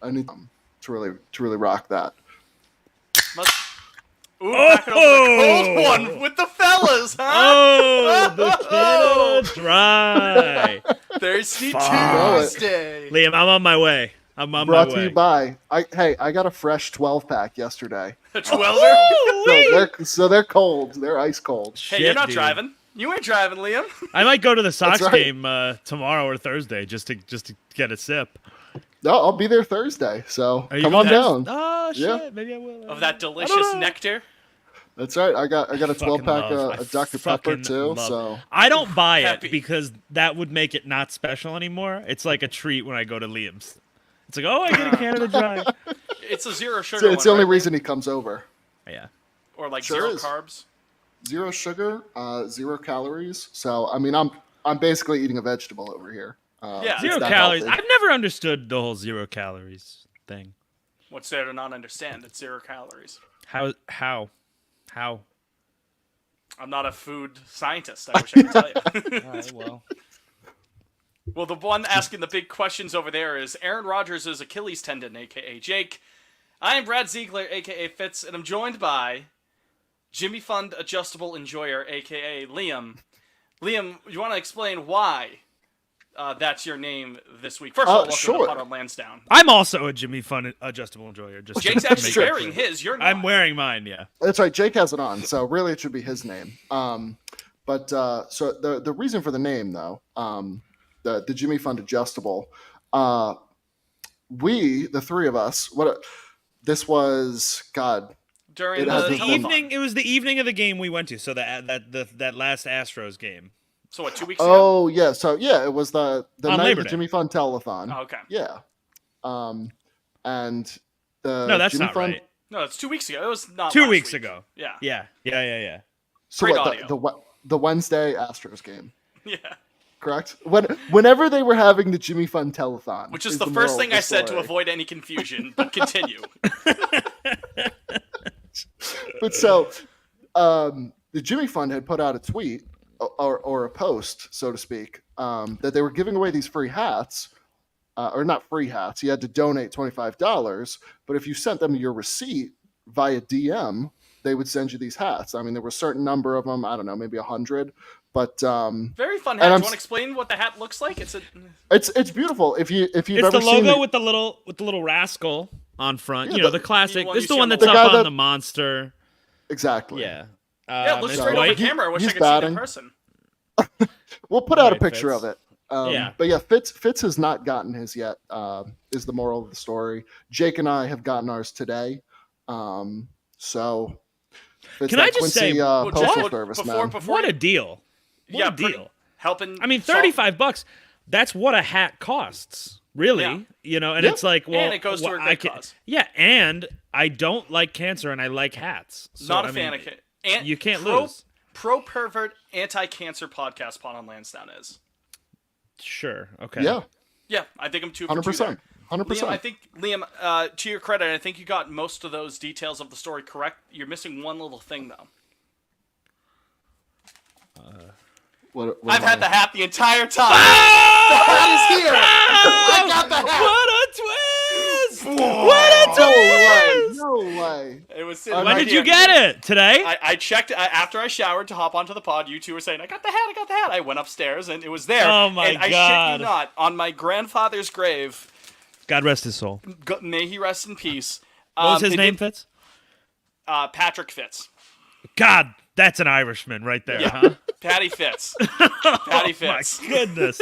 I need to really rock that. Must... Ooh, cracking open a cold one with the fellas, huh? Oh, the Canada Dry. Thirsty Fuck. Tuesday. Liam, I'm on my way. Brought to you by. I got a fresh 12-pack yesterday. A 12er? So they're cold. They're ice cold. Hey, you're not dude. driving. You ain't driving, Liam. I might go to the Sox right. game tomorrow or Thursday just to get a sip. No, I'll be there Thursday. So Are you come on going? down. Oh shit, Yeah. maybe I will. Of that delicious nectar. That's right. I got a Fucking 12-pack love. I of Dr. Pepper fucking too. love. So I don't buy Happy. it because that would make it not special anymore. It's like a treat when I go to Liam's. It's like, oh, I get a Canada Dry. It's a zero sugar it's the one, only right? reason he comes over. Yeah. Or like Sure zero is. carbs. Zero sugar, 0 calories. So I mean, I'm basically eating a vegetable over here. Yeah. it's Zero that calories. healthy. I've never understood the whole 0 calories thing. What's there to not understand? It's 0 calories. How? I'm not a food scientist. I wish I could tell you. All right, well. Well, the one asking the big questions over there is Aaron Rodgers' Achilles tendon, a.k.a. Jake. I am Brad Ziegler, a.k.a. Fitz, and I'm joined by Jimmy Fund Adjustable Enjoyer, a.k.a. Liam. Liam, you want to explain why that's your name this week? First of all, welcome sure. to Pot on Lansdowne. I'm also a Jimmy Fun Adjustable Enjoyer. Just Jake's to actually make that wearing clear. his. You're not. I'm wearing mine, yeah. That's right. Jake has it on, so really it should be his name. But so the reason for the name though, the Jimmy Fund Adjustable, we the three of us, this was God. During It the has The been telethon. evening. It was the evening of the game we went to. So that last Astros game. So what, 2 weeks ago? Oh yeah, so yeah, it was the On night Labor of the Day. Jimmy Fund Telethon. Oh, okay. Yeah, and the No, that's Jimmy not Fund, right. No, it's 2 weeks ago. It was not 2 last weeks week. ago. Yeah. Yeah. So Great what, audio. the Wednesday Astros game, Yeah. correct? Whenever they were having the Jimmy Fund Telethon, Which is the first thing I said to avoid any confusion, but continue. But so, the Jimmy Fund had put out a tweet or a post, so to speak, that they were giving away these free hats, or not free hats. You had to donate $25, but if you sent them your receipt via DM, they would send you these hats. I mean, there were a certain number of them. I don't know, maybe 100. But Very fun And hat. Do I'm you want to explain what the hat looks like? It's a it's beautiful. If you've It's ever the seen logo it, with the little rascal on front. Yeah, You know, the- the classic. one It's you the see one on the that's wall. up The guy on that- the monster. exactly. Yeah. yeah, it looks it's great on the white. camera. I wish I he's could see it in batting. person. We'll put out a Right, picture Fitz. of it. Yeah. But yeah, Fitz has not gotten his yet. Is the moral of the story. Jake and I have gotten ours today. So Fitz, Can that I just Quincy, say, postal Jack, service, before man. What a deal! What yeah, a deal! helping. I mean, solve- $35. That's what a hat costs, really. Yeah. You know, and Yeah. it's like, well, And it goes to a I great can- cause. Yeah, and I don't like cancer, and I like hats. So, Not a I fan mean, of it. you can't lose. Pro pervert anti-cancer podcast Pot on Lansdowne is. Sure. Okay. Yeah, Yeah, I think I'm 2 for 2 100%. there. 100%. Liam, I think Liam, to your credit, I think you got most of those details of the story correct. You're missing one little thing though. What I've am had I- the hat the entire time. Ah! The hat is here. I got the hat. What a twist! What a No way! twist! No way! It was sitting When When right did you here. get it? Today? I checked after I showered to hop onto the pod. You two were saying, "I got the hat. I got the hat." I went upstairs and it was there. Oh my and I shit God. you not, on my grandfather's grave, God rest his soul. may he rest in peace. What was his they name, did- Fitz? Patrick Fitz. God, that's an Irishman right there, Yeah. huh? Patty Fitz. Patty Fitz. My goodness.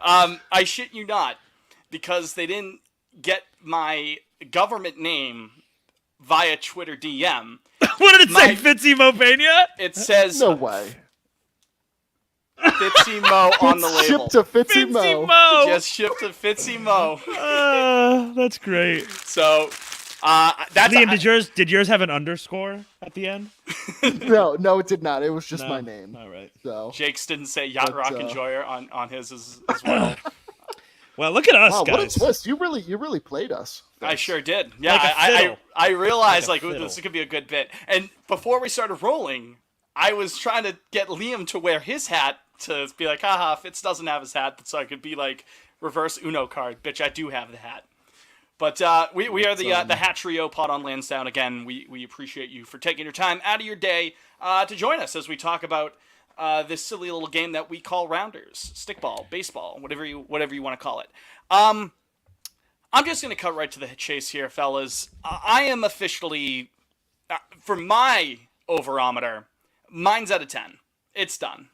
I shit you not, because they didn't get my government name via Twitter DM. What did it say? My- Fitzy Mopania? It says No way! Fitzy Mo on the label. Shipped to Fitzy Fitzy Mo. Mo. Just shipped to Fitzy Mo. That's great. So, that's Liam, did yours have an underscore at the end? No, it did not. It was just No. my name. All right. So Jake's didn't say Yacht But, Rock Enjoyer on his as well. Well, look at us, wow, what a guys. twist! You really played us. I sure did. Yeah, Like a I fiddle. I realized Like a ooh, fiddle. this could be a good bit. And before we started rolling, I was trying to get Liam to wear his hat to be like, haha, Fitz doesn't have his hat, so I could be like reverse Uno card. Bitch, I do have the hat. But we are the Hat Trio Pod on Lansdowne. Again, we appreciate you for taking your time out of your day to join us as we talk about this silly little game that we call Rounders, stickball, baseball, whatever you want to call it. I'm just going to cut right to the chase here, fellas. I am officially, for my overometer, mine's at a 10. It's done.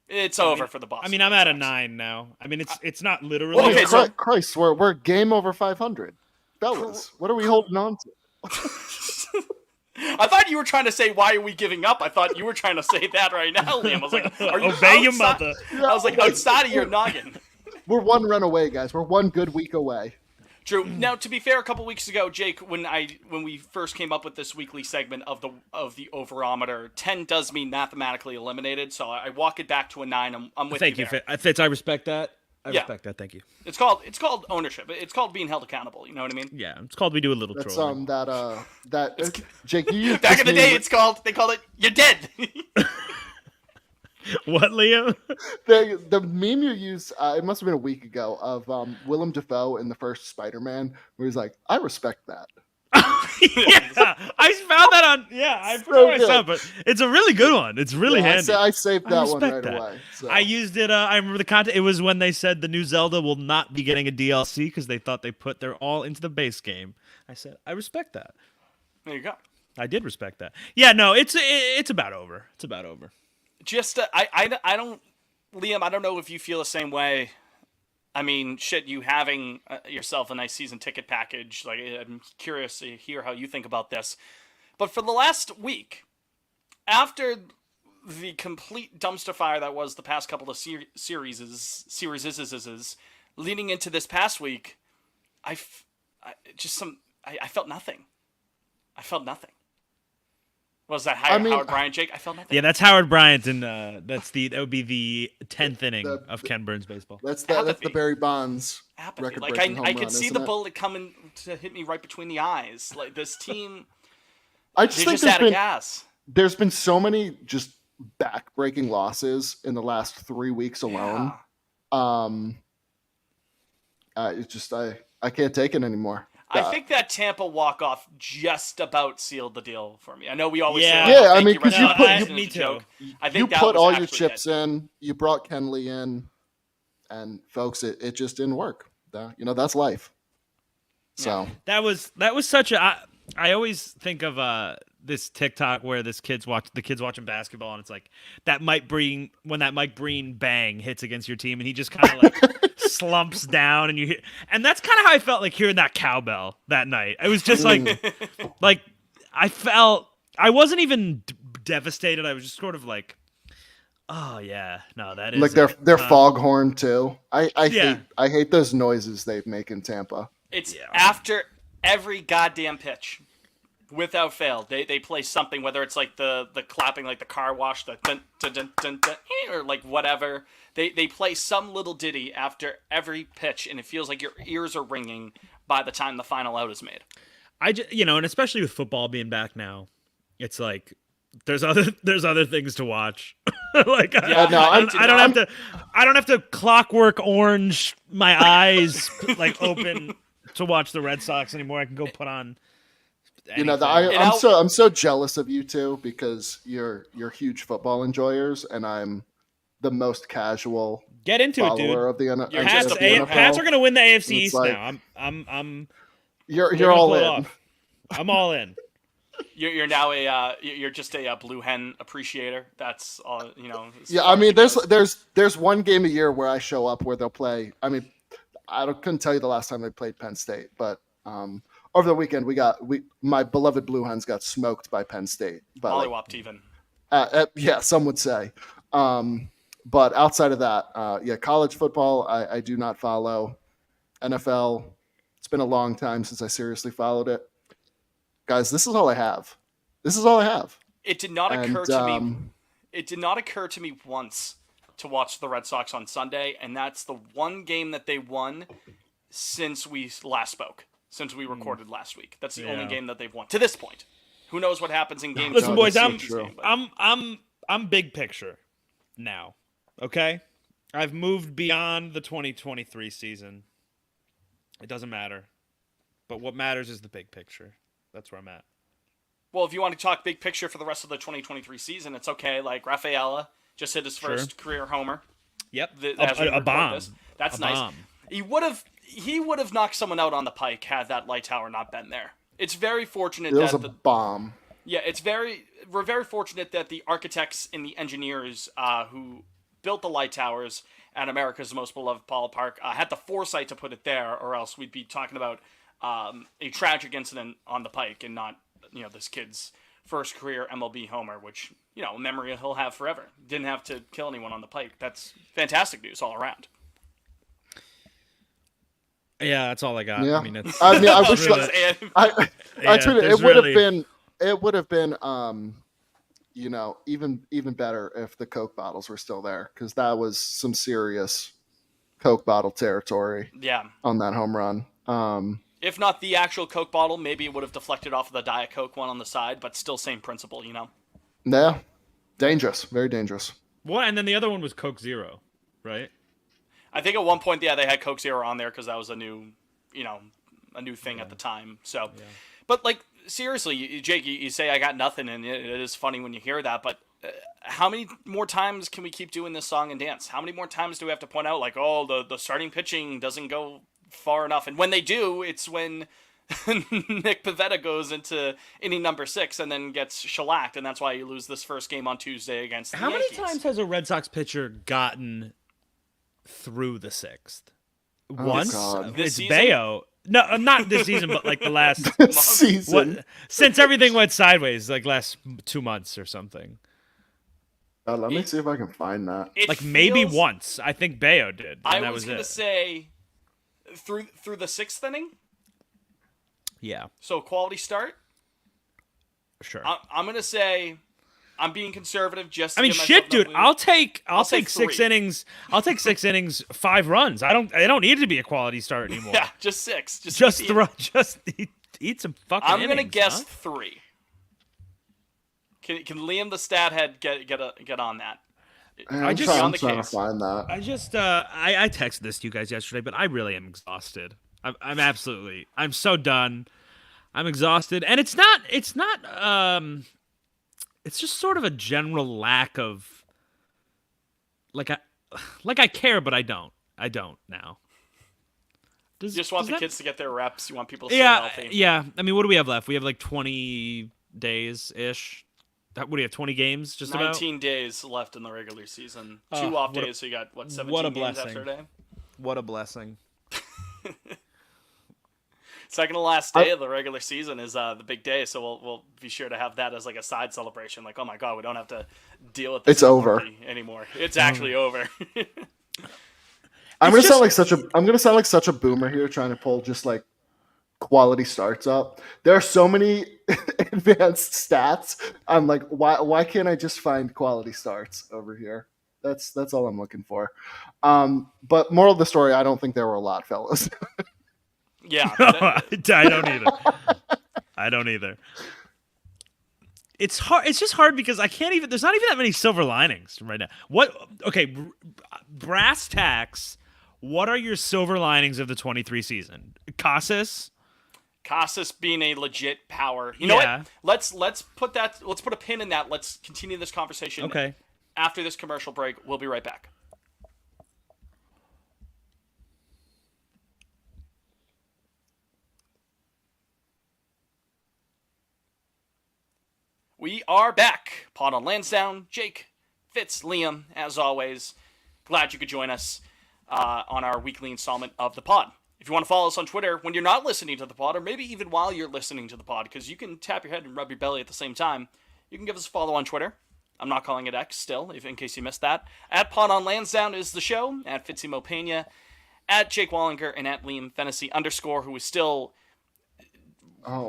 It's over for the Boston. I mean, I'm Red at a Sox. 9 now. I mean, it's not literally. Okay, Christ, so- Christ, we're game over 500, fellas. What are we holding on to? I thought you were trying to say, why are we giving up? I thought you were trying to say that right now, Liam. I was like, are you Obey your outside- mother. I was like, outside of your noggin. We're one run away, guys. We're one good week away. True. Now, to be fair, a couple weeks ago, Jake, when we first came up with this weekly segment of the overometer, 10 does mean mathematically eliminated, so I walk it back to a 9. I'm with Thank you you, there. Fitz. I respect that. I Yeah. respect that. Thank you. It's called ownership. It's called being held accountable. You know what I mean? Yeah, it's called We Do a Little That's Trolling. Jake, you used Back this in the day, meme- they called it "You're dead." What, Liam? the meme you used. It must have been a week ago of Willem Dafoe in the first Spider-Man, where he's like, "I respect that." Yeah, I found that on. Yeah, I So forgot what I good. saw, but it's a really good one. It's really Yeah, handy. I saved I that one respect right that. away. So. I used it. I remember the content. It was when they said the new Zelda will not be getting a DLC because they thought they put their all into the base game. I said, I respect that. There you go. I did respect that. Yeah, no, it's about over. It's about over. Just I don't, Liam. I don't know if you feel the same way. I mean, shit, you having yourself a nice season ticket package. Like, I'm curious to hear how you think about this. But for the last week, after the complete dumpster fire that was the past couple of series, leading into this past week, I felt nothing. I felt nothing. Was that Howard Bryant, Jake? I felt nothing. Yeah, that's Howard Bryant, and that would be the 10th inning The- of Ken Burns baseball. that's Apathy. the Barry Bonds Apathy. Like record-breaking home I run, could see isn't the it? bullet coming to hit me right between the eyes. Like, this team, I just they're think just there's out of been gas. there's been so many just back-breaking losses in the last 3 weeks alone. It's just I can't take it anymore. I think that Tampa walk-off just about sealed the deal for me. I know we always Yeah. say, Yeah, "Oh, I thank mean, you, 'cause Red you Sox," put- and you- it's me a too. joke. I You think that put was all your actually chips it. in. You brought Kenley in, and folks, it just didn't work. That's life. So That was such a. I always think of this TikTok where the kids watching basketball, and it's like that Mike Breen when that Mike Breen bang hits against your team, and he just kind of like slumps down, and you hear, and that's kind of how I felt like hearing that cowbell that night. It was just like I felt I wasn't even devastated. I was just sort of like, oh yeah, no, that is like it. their foghorn too. I Yeah. hate those noises they make in Tampa. It's after every goddamn pitch, without fail. They play something, whether it's like the clapping, like the car wash, the dun, dun, dun, dun, dun, or like whatever. They play some little ditty after every pitch, and it feels like your ears are ringing by the time the final out is made. And especially with football being back now, it's like there's other things to watch. Like Yeah, no, I don't have to Clockwork Orange my eyes like open to watch the Red Sox anymore. I can go put on. Anything. I'm so jealous of you two because you're huge football enjoyers, and I'm the most casual Get into it, dude. follower of the N- You're of Pats, just the a- NFL. Pats are gonna win the AFC It's East like- now. I'm You're they're gonna all pull it in. off. I'm all in. You're now you're just a blue hen appreciator. That's all as Yeah, far I as mean, it goes. there's one game a year where I show up where they'll play. I mean, couldn't tell you the last time they played Penn State, but over the weekend my beloved Blue Hens got smoked by Penn State. But Mollywopped even. yeah, some would say. But outside of that, college football I do not follow. NFL, it's been a long time since I seriously followed it. Guys, this is all I have. It did not occur And, to me. It did not occur to me once to watch the Red Sox on Sunday, and that's the one game that they won since we last spoke, since we recorded last week. That's the only Yeah. game that they've won to this point. Who knows what happens in game Listen, two? boys, that's so true. I'm big picture now. Okay, I've moved beyond the 2023 season. It doesn't matter. but what matters is the big picture. That's where I'm at. Well, if you want to talk big picture for the rest of the 2023 season, it's okay. Like Rafaela just hit his first career homer. Yep, As we a record bomb. this. That's A nice. bomb. He would have knocked someone out on the pike had that light tower not been there. It's very fortunate It was that a bomb. yeah, we're very fortunate that the architects and the engineers who built the light towers at America's most beloved ballpark had the foresight to put it there, or else we'd be talking about a tragic incident on the pike and not this kid's first career MLB homer, which a memory he'll have forever. Didn't have to kill anyone on the pike. That's fantastic news all around. Yeah, that's all I got. Yeah. I mean, it's I wish really- that, And- I tweeted, there's it would really- have been even better if the Coke bottles were still there, because that was some serious Coke bottle territory yeah. on that home run. If not the actual Coke bottle, maybe it would have deflected off of the Diet Coke one on the side, but still same principle, Yeah, dangerous, very dangerous. What? And then the other one was Coke Zero, right? I think at one point, yeah, they had Coke Zero on there because that was a new thing at the time. So, but like seriously, Jake, you say I got nothing, and it is funny when you hear that. But how many more times can we keep doing this song and dance? How many more times do we have to point out like, oh, the starting pitching doesn't go far enough, and when they do, it's when Nick Pivetta goes into inning number 6 and then gets shellacked, and that's why you lose this first game on Tuesday against the How many Yankees. times has a Red Sox pitcher gotten through the 6th? Once. God. This It's season? Bayo. No, not this season, but like the last Season. since everything went sideways, like last 2 months or something. Let me see if I can find that. It Like maybe feels- once. I think Bayo did. And I that was was gonna it. say through the 6th inning. Yeah, So quality start. sure. I'm gonna say I'm being conservative. Just I mean, to give shit, myself dude. enough leeway. I'll say take 6 3. innings. I'll take 6 innings, 5 runs. I don't need it to be a quality start anymore. Yeah, just 6. Just eat- throw. Just eat some fucking. I'm gonna innings, guess huh? 3. Can Liam the stat head get on that? I'm just- trying, on I'm the trying to case. find that. I just I texted this to you guys yesterday, but I really am exhausted. I'm so done. I'm exhausted, and it's not it's just sort of a general lack of like I care, but I don't now. You just want does the that- kids to get their reps. You want people to stay Yeah, healthy. yeah. I mean, what do we have left? We have like 20 days ish. What do you have? 20 games, just about. 19 days left in the regular season. Oh, 2 off what a- days, so you got 17 what a games blessing. after a day. What a blessing. Second to last day of the regular season is the big day, so we'll be sure to have that as like a side celebration. Like, oh my god, we don't have to deal with this It's over. anymore. It's actually over. I'm gonna just- sound like such a boomer here, trying to pull just like quality starts up. There are so many advanced stats. I'm like, why can't I just find quality starts over here? That's all I'm looking for. But moral of the story, I don't think there were a lot, fellas. Yeah. I don't either. I don't either. It's hard. It's just hard because I can't even. There's not even that many silver linings right now. What? Okay, brass tacks. What are your silver linings of the 23 season? Casas. Casas being a legit power. You know Yeah. what? Let's put a pin in that. Let's continue this conversation Okay. after this commercial break. We'll be right back. We are back. Pod on Lansdowne. Jake, Fitz, Liam, as always. Glad you could join us on our weekly installment of the pod. If you want to follow us on Twitter when you're not listening to the pod, or maybe even while you're listening to the pod, because you can tap your head and rub your belly at the same time, you can give us a follow on Twitter. I'm not calling it X still, in case you missed that. At Pod on Lansdowne is the show. At Fitzy Mopena. At Jake Wallinger and at Liam Fennessy _ who is still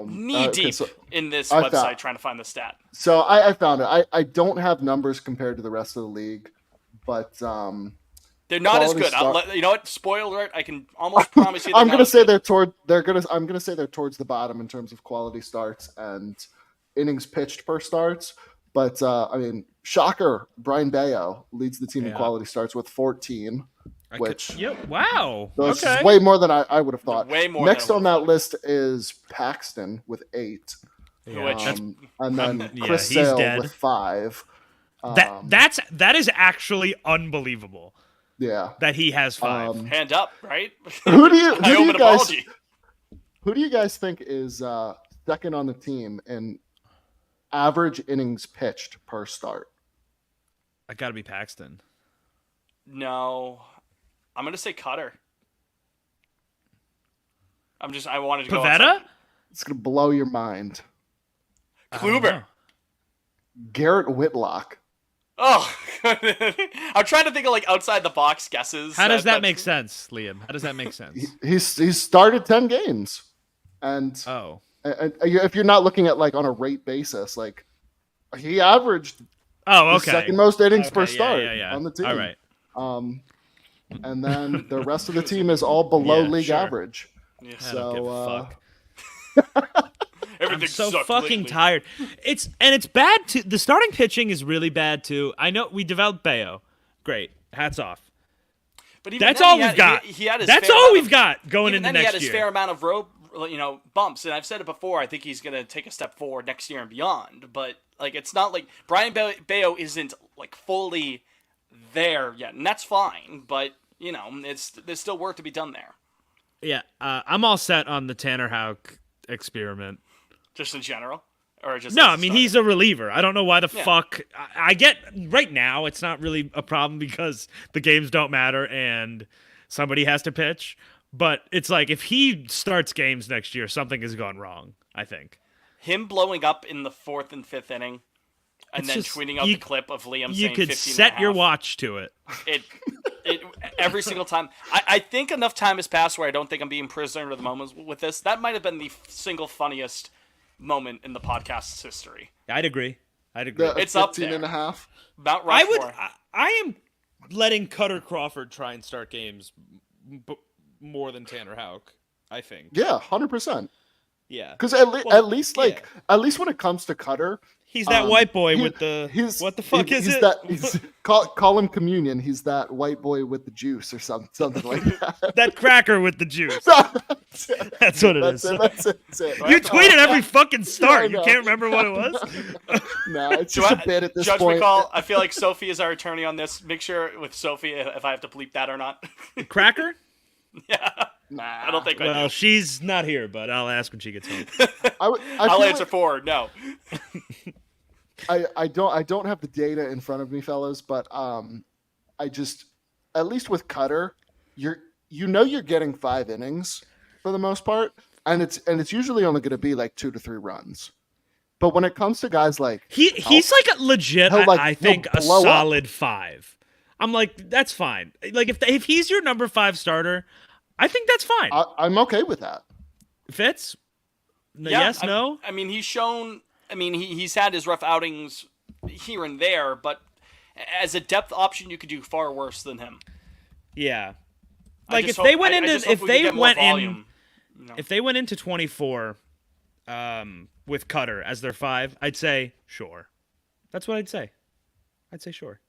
knee deep in this I website thought- trying to find the stat. So I found it. I don't have numbers compared to the rest of the league, but They're not as Quality good. start- You know what? Spoiler alert! I can almost promise you. They're I'm not gonna as say good. I'm gonna say they're towards the bottom in terms of quality starts and innings pitched per starts. But I mean, shocker, Brian Bayo leads the team in Yeah. quality starts with 14. which Yep. Wow. this Okay. is way more than I would have thought. Way more. Next than on that list is Paxton with 8. Yeah, Which- And then yeah, Chris he's Sale dead. with 5. that is actually unbelievable Yeah. that he has 5. hand up, right? Who do you I owe who an do you guys apology. who do you guys think is second on the team in average innings pitched per start? I got to be Paxton. No, I'm gonna say Cutter. I wanted to go. Pavetta? outside. It's gonna blow your mind. I don't Kluber. know. Garrett Whitlock. Oh, I'm trying to think of like outside the box guesses. How does that that's- make sense, Liam? How does that make sense? He's started 10 games, and Oh. if you're not looking at like on a rate basis, like he averaged Oh, the okay. second most innings Okay, per yeah, start yeah. on the team. All right. And then the rest of the team is all below Yeah, league sure. average. Yeah. I don't give So a fuck. I'm Everything so sucked fucking lately. tired. It's bad too. The starting pitching is really bad too. I know we developed Bayo. Great. Hats off. But even That's then, all he we've had- got. He had his That's fair all amount we've of- got going Even into then, he next had his year. fair amount of rope, bumps, and I've said it before. I think he's gonna take a step forward next year and beyond. But like, it's not like Brian Bayo isn't like fully there yet, and that's fine. But there's still work to be done there, Yeah, I'm all set on the Tanner Houck experiment. just in general, or just No, as a I mean starter? he's a reliever. I don't know why the Yeah. fuck. I get right now it's not really a problem because the games don't matter and somebody has to pitch. But it's like if he starts games next year, something has gone wrong. I think. him blowing up in the 4th and 5th inning, and It's then just- tweeting out you- the clip of Liam You saying could 15 set and a your half. watch to it. It every single time. I think enough time has passed where I don't think I'm being prisoner of the moment with this. That might have been the single funniest moment in the podcast's history. I'd agree. I'd agree. the It's up 15 there. and a half. Mount I Rushmore. would. I am letting Cutter Crawford try and start games more than Tanner Houck. I think. Yeah, 100%. Yeah. Because Well, at least yeah. at least when it comes to Cutter, He's that white boy he- with the. he's What the fuck is he's it? That, call him Communion. He's that white boy with the juice or something like that. that cracker with the juice. That's it. That's what it That's is. it. That's it. That's it. You tweet it every fucking start. I You know. can't remember what it was. No, it's Do just I- a bit at this Judge point. McCall, I feel like Sophie is our attorney on this. Make sure with Sophie if I have to bleep that or not. Cracker? yeah, Nah, I don't think I Well, do. she's not here, but I'll ask when she gets home. I I'll feel answer like- for her. No. I don't have the data in front of me, fellas, but I just at least with Cutter, you're getting 5 innings for the most part, and it's usually only going to be like 2 to 3 runs. But when it comes to guys like He's like a legit. He'll, like, I think he'll a blow up. solid 5. I'm like that's fine. Like if he's your number 5 starter, I think that's fine. I'm okay with that. Fitz? No, Yeah, yes, no. I mean, he's shown. I mean, he's had his rough outings here and there, but as a depth option, you could do far worse than him. Yeah. I Like just if they hope- went I into just hope if we could they get more went in volume, if they went into 24 with Cutter as their 5, I'd say sure. That's what I'd say. I'd say sure.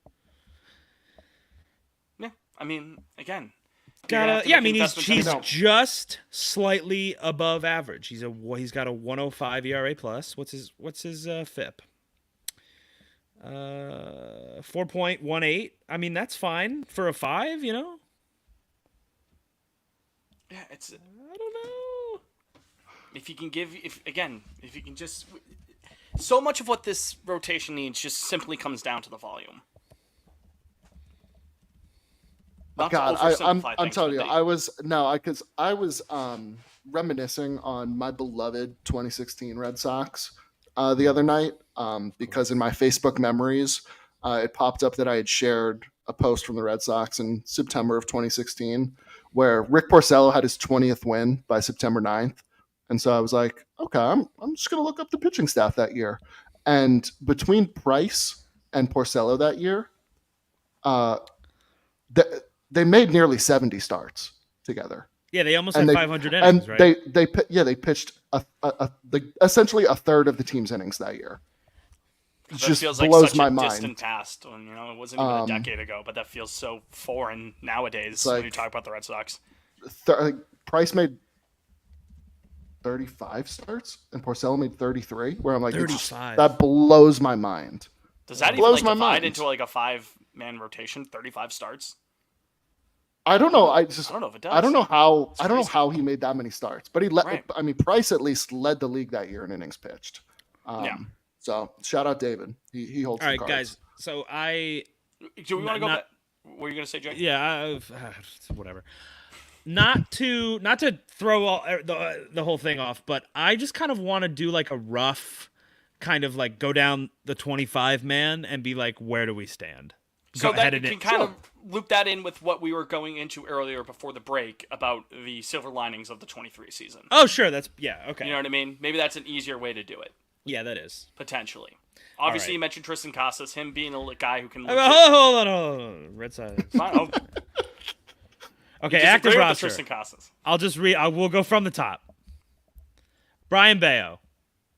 Yeah, I mean, again. you're gonna have to Yeah, I make mean he's investments in him. just slightly above average. He's got a 105 ERA plus. What's his FIP? 4.18. I mean that's fine for a 5, you know? Yeah, it's I don't know. if you can just so much of what this rotation needs just simply comes down to the volume. Not to God, oversimplify I'm things, telling you, but I was reminiscing on my beloved 2016 Red Sox the other night because in my Facebook memories it popped up that I had shared a post from the Red Sox in September of 2016 where Rick Porcello had his 20th win by September 9th. And so I was like, okay, I'm just going to look up the pitching staff that year. And between Price and Porcello that year, they made nearly 70 starts together. Yeah, they almost And had they- 500 innings, And right? they pitched essentially a third of the team's innings that year. It That just feels like blows such my a mind. distant past when it wasn't even a decade ago, but that feels so foreign nowadays when you like- talk about the Red Sox. Price made 35 starts and Porcello made 33. Where I'm like, 35. that blows my mind. Does that even blows like my divide mind. into like a 5-man rotation? 35 starts? I don't know. I don't know if it does. I don't know how. It's I don't know crazy. how he made that many starts, but he let. Right. I mean, Price at least led the league that year in innings pitched. Yeah. So shout out David. He holds. All the right, cards. guys. So I Do we want to go Not- back? What were you gonna say, Jay? yeah, whatever. Not to throw the whole thing off, but I just kind of want to do like a rough kind of like go down the 25 man and be like, where do we stand? So that headed you in- can kind of loop that in with what we were going into earlier before the break about the silver linings of the 23 season. Oh, sure. Okay. You know what I mean? Maybe that's an easier way to do it, Yeah, that is. potentially. Obviously, right. you mentioned Tristan Casas, him being a guy who can. Hold on. Red Sox. Fine, I'll Okay, disagree active with the roster. Tristan Casas. I'll just read. I will go from the top. Brian Bayo.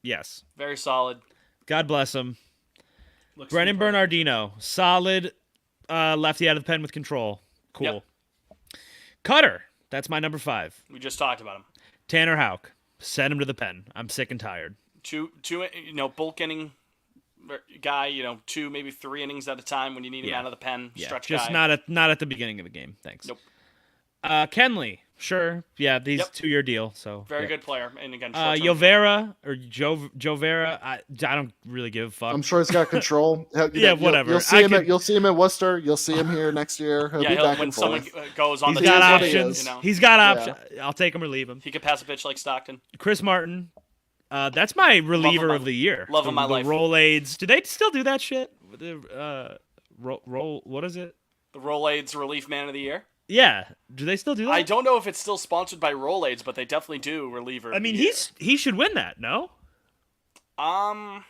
Yes. Very solid. God bless him. Looks Brennan superb. Bernardino. Solid lefty out of the pen with control. Cool. Yep. Cutter. That's my number 5. We just talked about him. Tanner Houck. Send him to the pen. I'm sick and tired. Two, bulk inning guy. 2, maybe 3 innings at a time when you need him Yeah. out of the pen. Yeah, Stretch just guy. not at the beginning of the game. Thanks. Nope. Kenley. Sure. Yeah, these Yep. 2-year deal. So Very yeah. good player. And again, short-term. Jovera or Joe Vera. I don't really give a fuck. I'm sure he's got control. Yeah, whatever. You'll see I him. could- You'll see him in Worcester. You'll see him here next year. He'll be back when and someone forth. goes on He's the He's got is what team, he options. is. He's got Yeah. options. I'll take him or leave him. He could pass a pitch like Stockton. Chris Martin. That's my reliever my- of the year. love of my the life. Roll aids. Do they still do that shit? The roll. What is it? The Rolaids Relief Man of the Year. Yeah. Do they still do that? I don't know if it's still sponsored by Rolaids, but they definitely do reliever. I mean, he should win that. No. Um,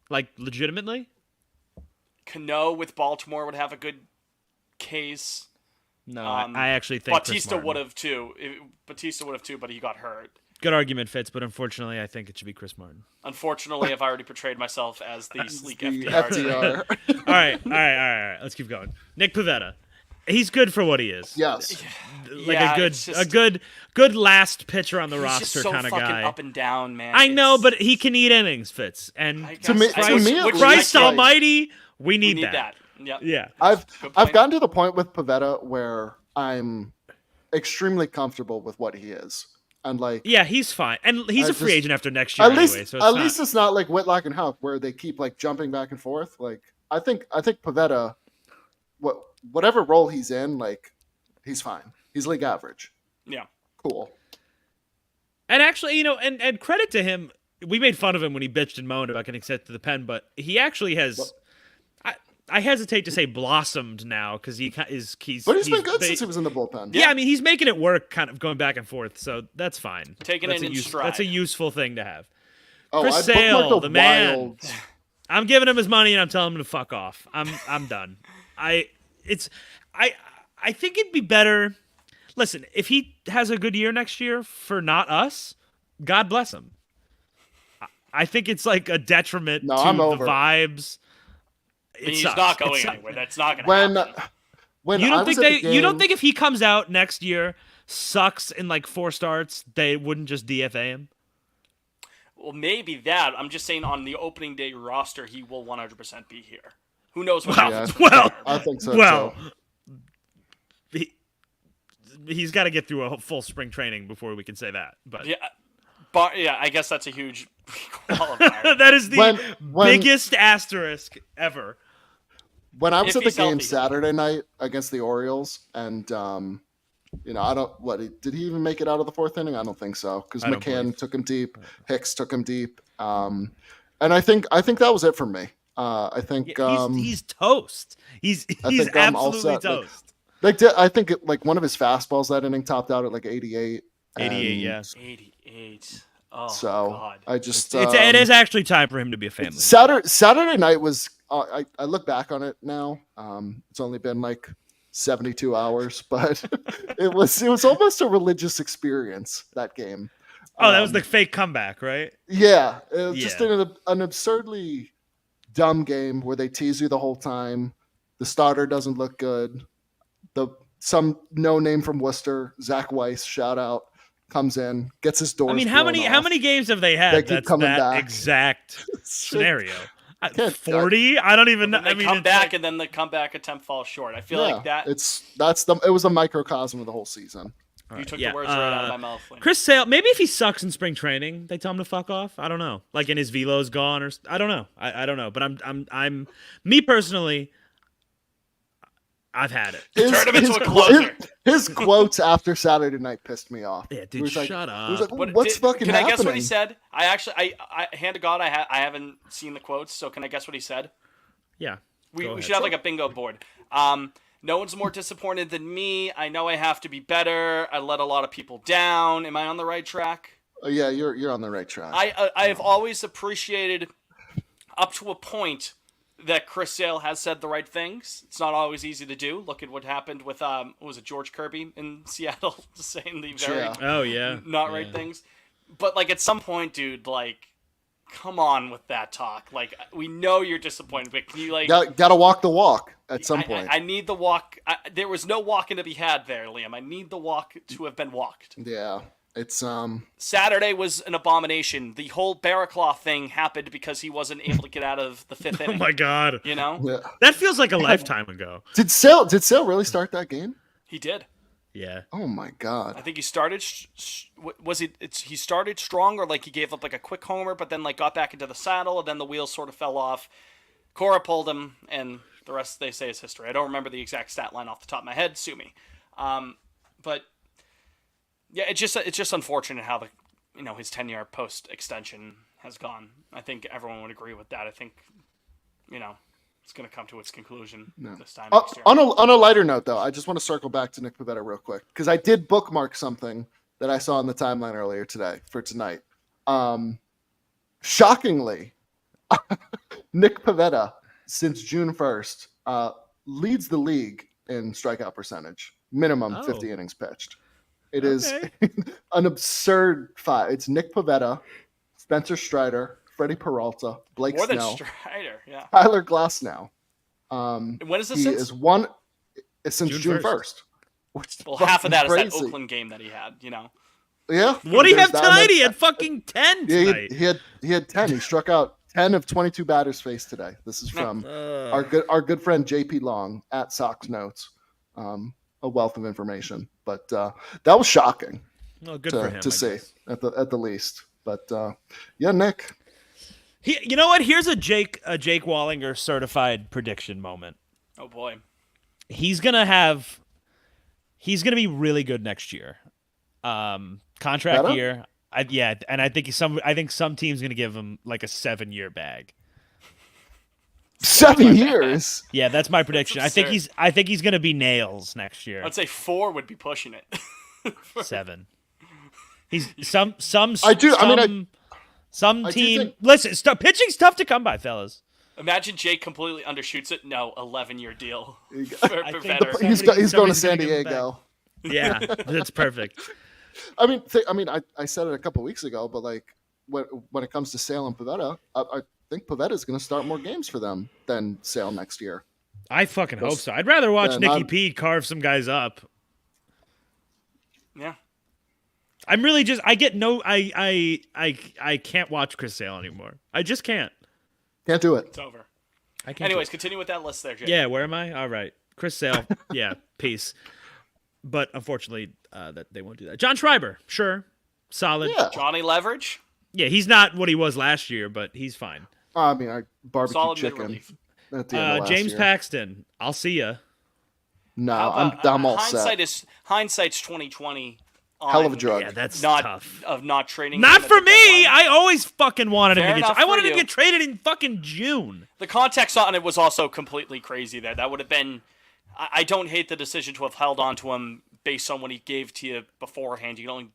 Like legitimately. Cano with Baltimore would have a good case. No, Um, I actually think Chris Bautista Martin. would have too. Batista would have too, but he got hurt. Good argument, Fitz, but unfortunately, I think it should be Chris Martin. Unfortunately, I've already portrayed myself as the sleek The FDR. FDR. All right. Let's keep going. Nick Pivetta. He's good for what he is. Yes. Like Yeah, a it's just- good last pitcher on the He's roster just so kind of fucking guy. up and down, man. I know, It's- but he can eat innings, Fitz. And I To me- guess- to which- me, at which- least, Christ like- Almighty, we we need, need that. Yep. Yeah. I've Good I've point. gotten to the point with Pavetta where I'm extremely comfortable with what he is, and like Yeah, he's fine, and he's I a free just- agent after next year at anyway. least So at least it's not like Whitlock and Houck where they keep like jumping back and forth. Like I think Pavetta, whatever role he's in, like he's fine. He's league average. Yeah. Cool. And actually, and credit to him. We made fun of him when he bitched and moaned about getting sent to the pen, but he actually has. I hesitate to say blossomed now because he's But he's been good ba- since he was in the bullpen. Yeah, I mean he's making it work, kind of going back and forth, so that's fine. Taking that's it in stride. That's a useful thing to have. Oh, Chris I bookmarked Sale, a the man. wild- I'm giving him his money and I'm telling him to fuck off. I'm done. I think it'd be better. Listen, if he has a good year next year for not us, God bless him. I think it's like a detriment No, to I'm the over it. vibes. I mean, he's sucks. not It going sucks. anywhere. That's not going to happen. When You I don't was think at the you don't game- think if he comes out next year, sucks in like 4 starts, they wouldn't just DFA him? Well, maybe that. I'm just saying on the opening day roster, he will 100% be here. Who knows what Well, happens? well, I think so. well, too. he's got to get through a full spring training before we can say that. But Yeah, but yeah, I guess that's a huge qualifier. that is the When- biggest asterisk ever. When I was If at the he's game healthy. Saturday night against the Orioles, and I don't. Did he even make it out of the 4th inning? I don't think so because I don't McCann believe- took him deep, Hicks took him deep, and I think that was it for me. I think He's toast. He's think I'm all absolutely set. Like, toast. I think one of his fastballs that inning topped out at like 88. 88, and yeah. 88. Oh, So God. I just It is actually time for him to be a family. Saturday night was. I look back on it now. It's only been like 72 hours, but it was almost a religious experience, that game. Oh, that was the fake comeback, right? Yeah, it was just Yeah. an absurdly dumb game where they tease you the whole time. The starter doesn't look good. Some no name from Worcester, Zach Weiss, shout out, comes in, gets his doors. I mean, how many games have they had? They keep That's coming that back. exact scenario. Can't- 40? I don't even know. Then they I mean, come it's back, like- and then the comeback attempt falls short. I feel like that. It was a microcosm of the whole season. You took yeah, the words right out of my mouth. Liam. Chris Sale, maybe if he sucks in spring training, they tell him to fuck off. I don't know. Like, and his velo's gone, or I don't know. I don't know. But I'm me personally. I've had it. Turn him into a closer. His quotes after Saturday night pissed me off. Yeah, He dude, was like- shut he was up. like, what's fucking Can happening? I guess what he said? I actually, I hand to God, I haven't seen the quotes, so can I guess what he said? Yeah. We Go ahead. should have like a bingo board. No one's more disappointed than me. I know I have to be better. I let a lot of people down. Am I on the right track? Oh, yeah, you're on the right track. I have always appreciated, up to a point, that Chris Sale has said the right things. It's not always easy to do. Look at what happened with what was it, George Kirby in Seattle, saying the very Yeah. Oh yeah. not right Yeah. things. But like at some point, dude, like, come on with that talk. Like, we know you're disappointed, but can you like? Gotta walk the walk at some I- point. I need the walk. There was no walking to be had there, Liam. I need the walk to have been walked. Yeah, it's Saturday was an abomination. The whole Barraclaw thing happened because he wasn't able to get out of the fifth Oh inning. my god. You know, yeah. That feels like a lifetime ago. Did Sale really start that game? he did. Yeah. Oh my I god. think he started. Was he? He started strong, or like he gave up like a quick homer, but then like got back into the saddle, and then the wheels sort of fell off. Cora pulled him, and the rest they say is history. I don't remember the exact stat line off the top of my head. Sue me. But yeah, it's just unfortunate how his tenure post extension has gone. I think everyone would agree with that. I think it's going to come to its conclusion this time next year. On a lighter note, though, I just want to circle back to Nick Pivetta real quick because I did bookmark something that I saw on the timeline earlier today for tonight. Shockingly, Nick Pivetta, since June 1st, leads the league in strikeout percentage, minimum Oh. 50 innings pitched. It is Okay. an absurd five. It's Nick Pivetta, Spencer Strider, Freddie Peralta, Blake More than Snell, Strider, yeah. Tyler Glasnow. When is this He since? is one since June June 1st. 1st. Which is Well, half of that is fucking that crazy. Oakland game that he had. Yeah. What do you there's have that, tonight? and He had fucking 10 Yeah, tonight. he had 10. He struck out 10 of 22 batters faced today. This is from our good friend JP Long at Sox Notes. A wealth of information, but that was shocking Well, good for him. to I see guess. at the least. But yeah, Nick. You know what? Here's a Jake Wallinger certified prediction moment. Oh boy. He's gonna be really good next year. Contract Better? year. And I think some team's gonna give him like a 7-year bag. 7 years. Yeah, that's my prediction. I think absurd. he's gonna be nails next year. I'd say 4 would be pushing it. 7. He's some some I do- I mean, some, some I do team. think- Listen, pitching's tough to come by, fellas. Imagine Jake completely undershoots it. No, 11-year deal I think better. the- He's going to Somebody's San gonna give him back. Diego. Yeah, that's perfect. I mean, I said it a couple weeks ago, but like when it comes to Sale and Pivetta, I think Pivetta is going to start more games for them than Sale next year. I fucking hope so. I'd rather watch Yeah, Nicky not- P carve some guys up. Yeah. I'm really just I can't watch Chris Sale anymore. I just can't. Can't do it. It's over. I can't. Anyways, continue with that list there, Jake. Yeah, where am I? All right. Chris Sale. Yeah, peace. But unfortunately, that they won't do that. John Schreiber, sure. Solid. Yeah. Johnny Leverage, Yeah, he's not what he was last year, but he's fine. I mean, I barbecue solid chicken mid-relief. at the end of last James year. Paxton, I'll see ya. No, How about, I'm all set. Hindsight's 2020. Hell of a drug. Yeah, that's Not tough. of not trading. Not him at for the me. deadline. I always fucking wanted him Fair to get. enough I for wanted him you. to get traded in fucking June. The context on it was also completely crazy there. That would have been. I don't hate the decision to have held on to him based on what he gave to you beforehand. You can only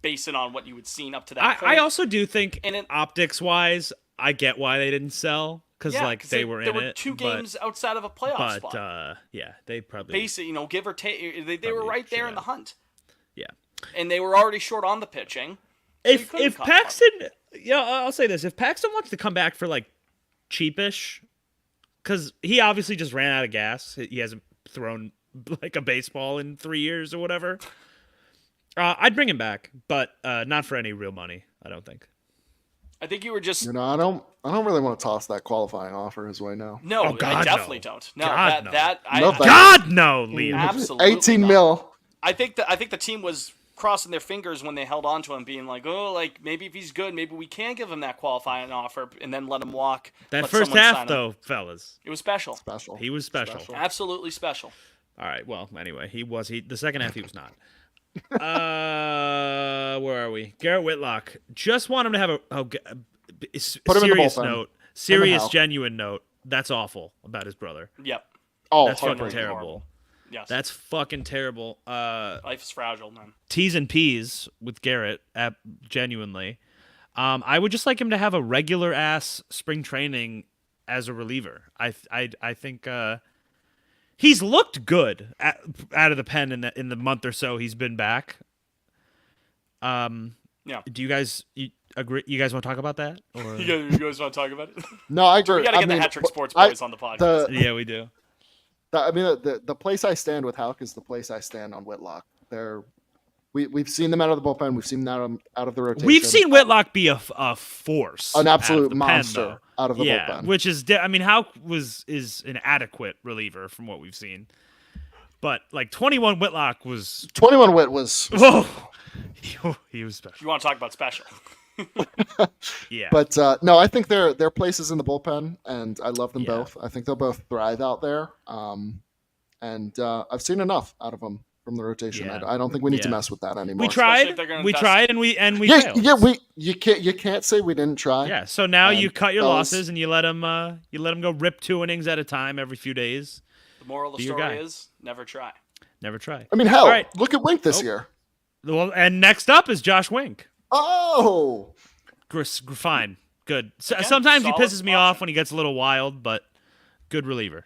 base it on what you had seen up to that point. I also do think, And optics wise, I get why they didn't sell because Yeah, like 'cause they were there in were it. 2 but- games outside of a playoff but spot. yeah, they probably Basic, give or take, they were Probably right there should in the have. hunt, yeah. and they were already short on the pitching. If couldn't if cut Paxton, yeah, I'll say this: if Paxton wants to come back for like cheapish because he obviously just ran out of gas. He hasn't thrown like a baseball in 3 years or whatever. I'd bring him back, but not for any real money. I don't think. I think you were just You know, I don't really want to toss that qualifying offer his way now. no. Oh, God, I definitely no. don't. No, God, no. that I, No, I, thank God no, Liam. absolutely 18 not. mil. I think the team was crossing their fingers when they held on to him, being like, oh, like maybe if he's good, maybe we can give him that qualifying offer and then let him walk. That let first someone sign half, him. though, fellas, It was special. Special. he was special. Absolutely special. All right. Well, anyway, he was. The second half, he was not. Where are we? Garrett Whitlock. Just want him to have a Put him in the serious bullpen. note. Serious, Hal. genuine note. That's awful about his brother. Yep. Oh, That's fucking heartbreaking. terrible. horrible. Yes. That's fucking terrible. Life is fragile, man. T's and P's with Garrett, genuinely. I would just like him to have a regular ass spring training as a reliever. I think he's looked good out of the pen in the month or so he's been back. Yeah. Do you guys agree? You guys want to talk about that? Or? You guys want to talk about it? No, I agree. We got to I get the mean, Hat Trick Sports I- boys on the podcast. Yeah, we do. I mean, the place I stand with Houck is the place I stand on Whitlock. We've seen them out of the bullpen. We've seen them out of the rotation. We've seen Whitlock be a force, an out of absolute the pen, monster though. out of the Yeah, bullpen. which is I mean, Houck is an adequate reliever from what we've seen, but like 21 Whitlock was 21 Whit was, whoa, he was special. You want to talk about special? Yeah, but no, I think their places in the bullpen, and I love them Yeah. both. I think they'll both thrive out there. And I've seen enough out of them from the rotation. Yeah. I don't think we need to Yeah. mess with that anymore. we if tried, they're gonna we invest- tried, and we Yeah, failed. yeah. You can't say we didn't try. Yeah, so now you cut your fellas- losses and you let them go rip 2 innings at a time every few days. The moral of the Be your story guy. is never try. Never try. I mean, hell, All right. look at Wink this Nope. year. Well, and next up is Josh Wink. Oh, Fine, good. Again, Sometimes he solid pisses me off option. when he gets a little wild, but good reliever.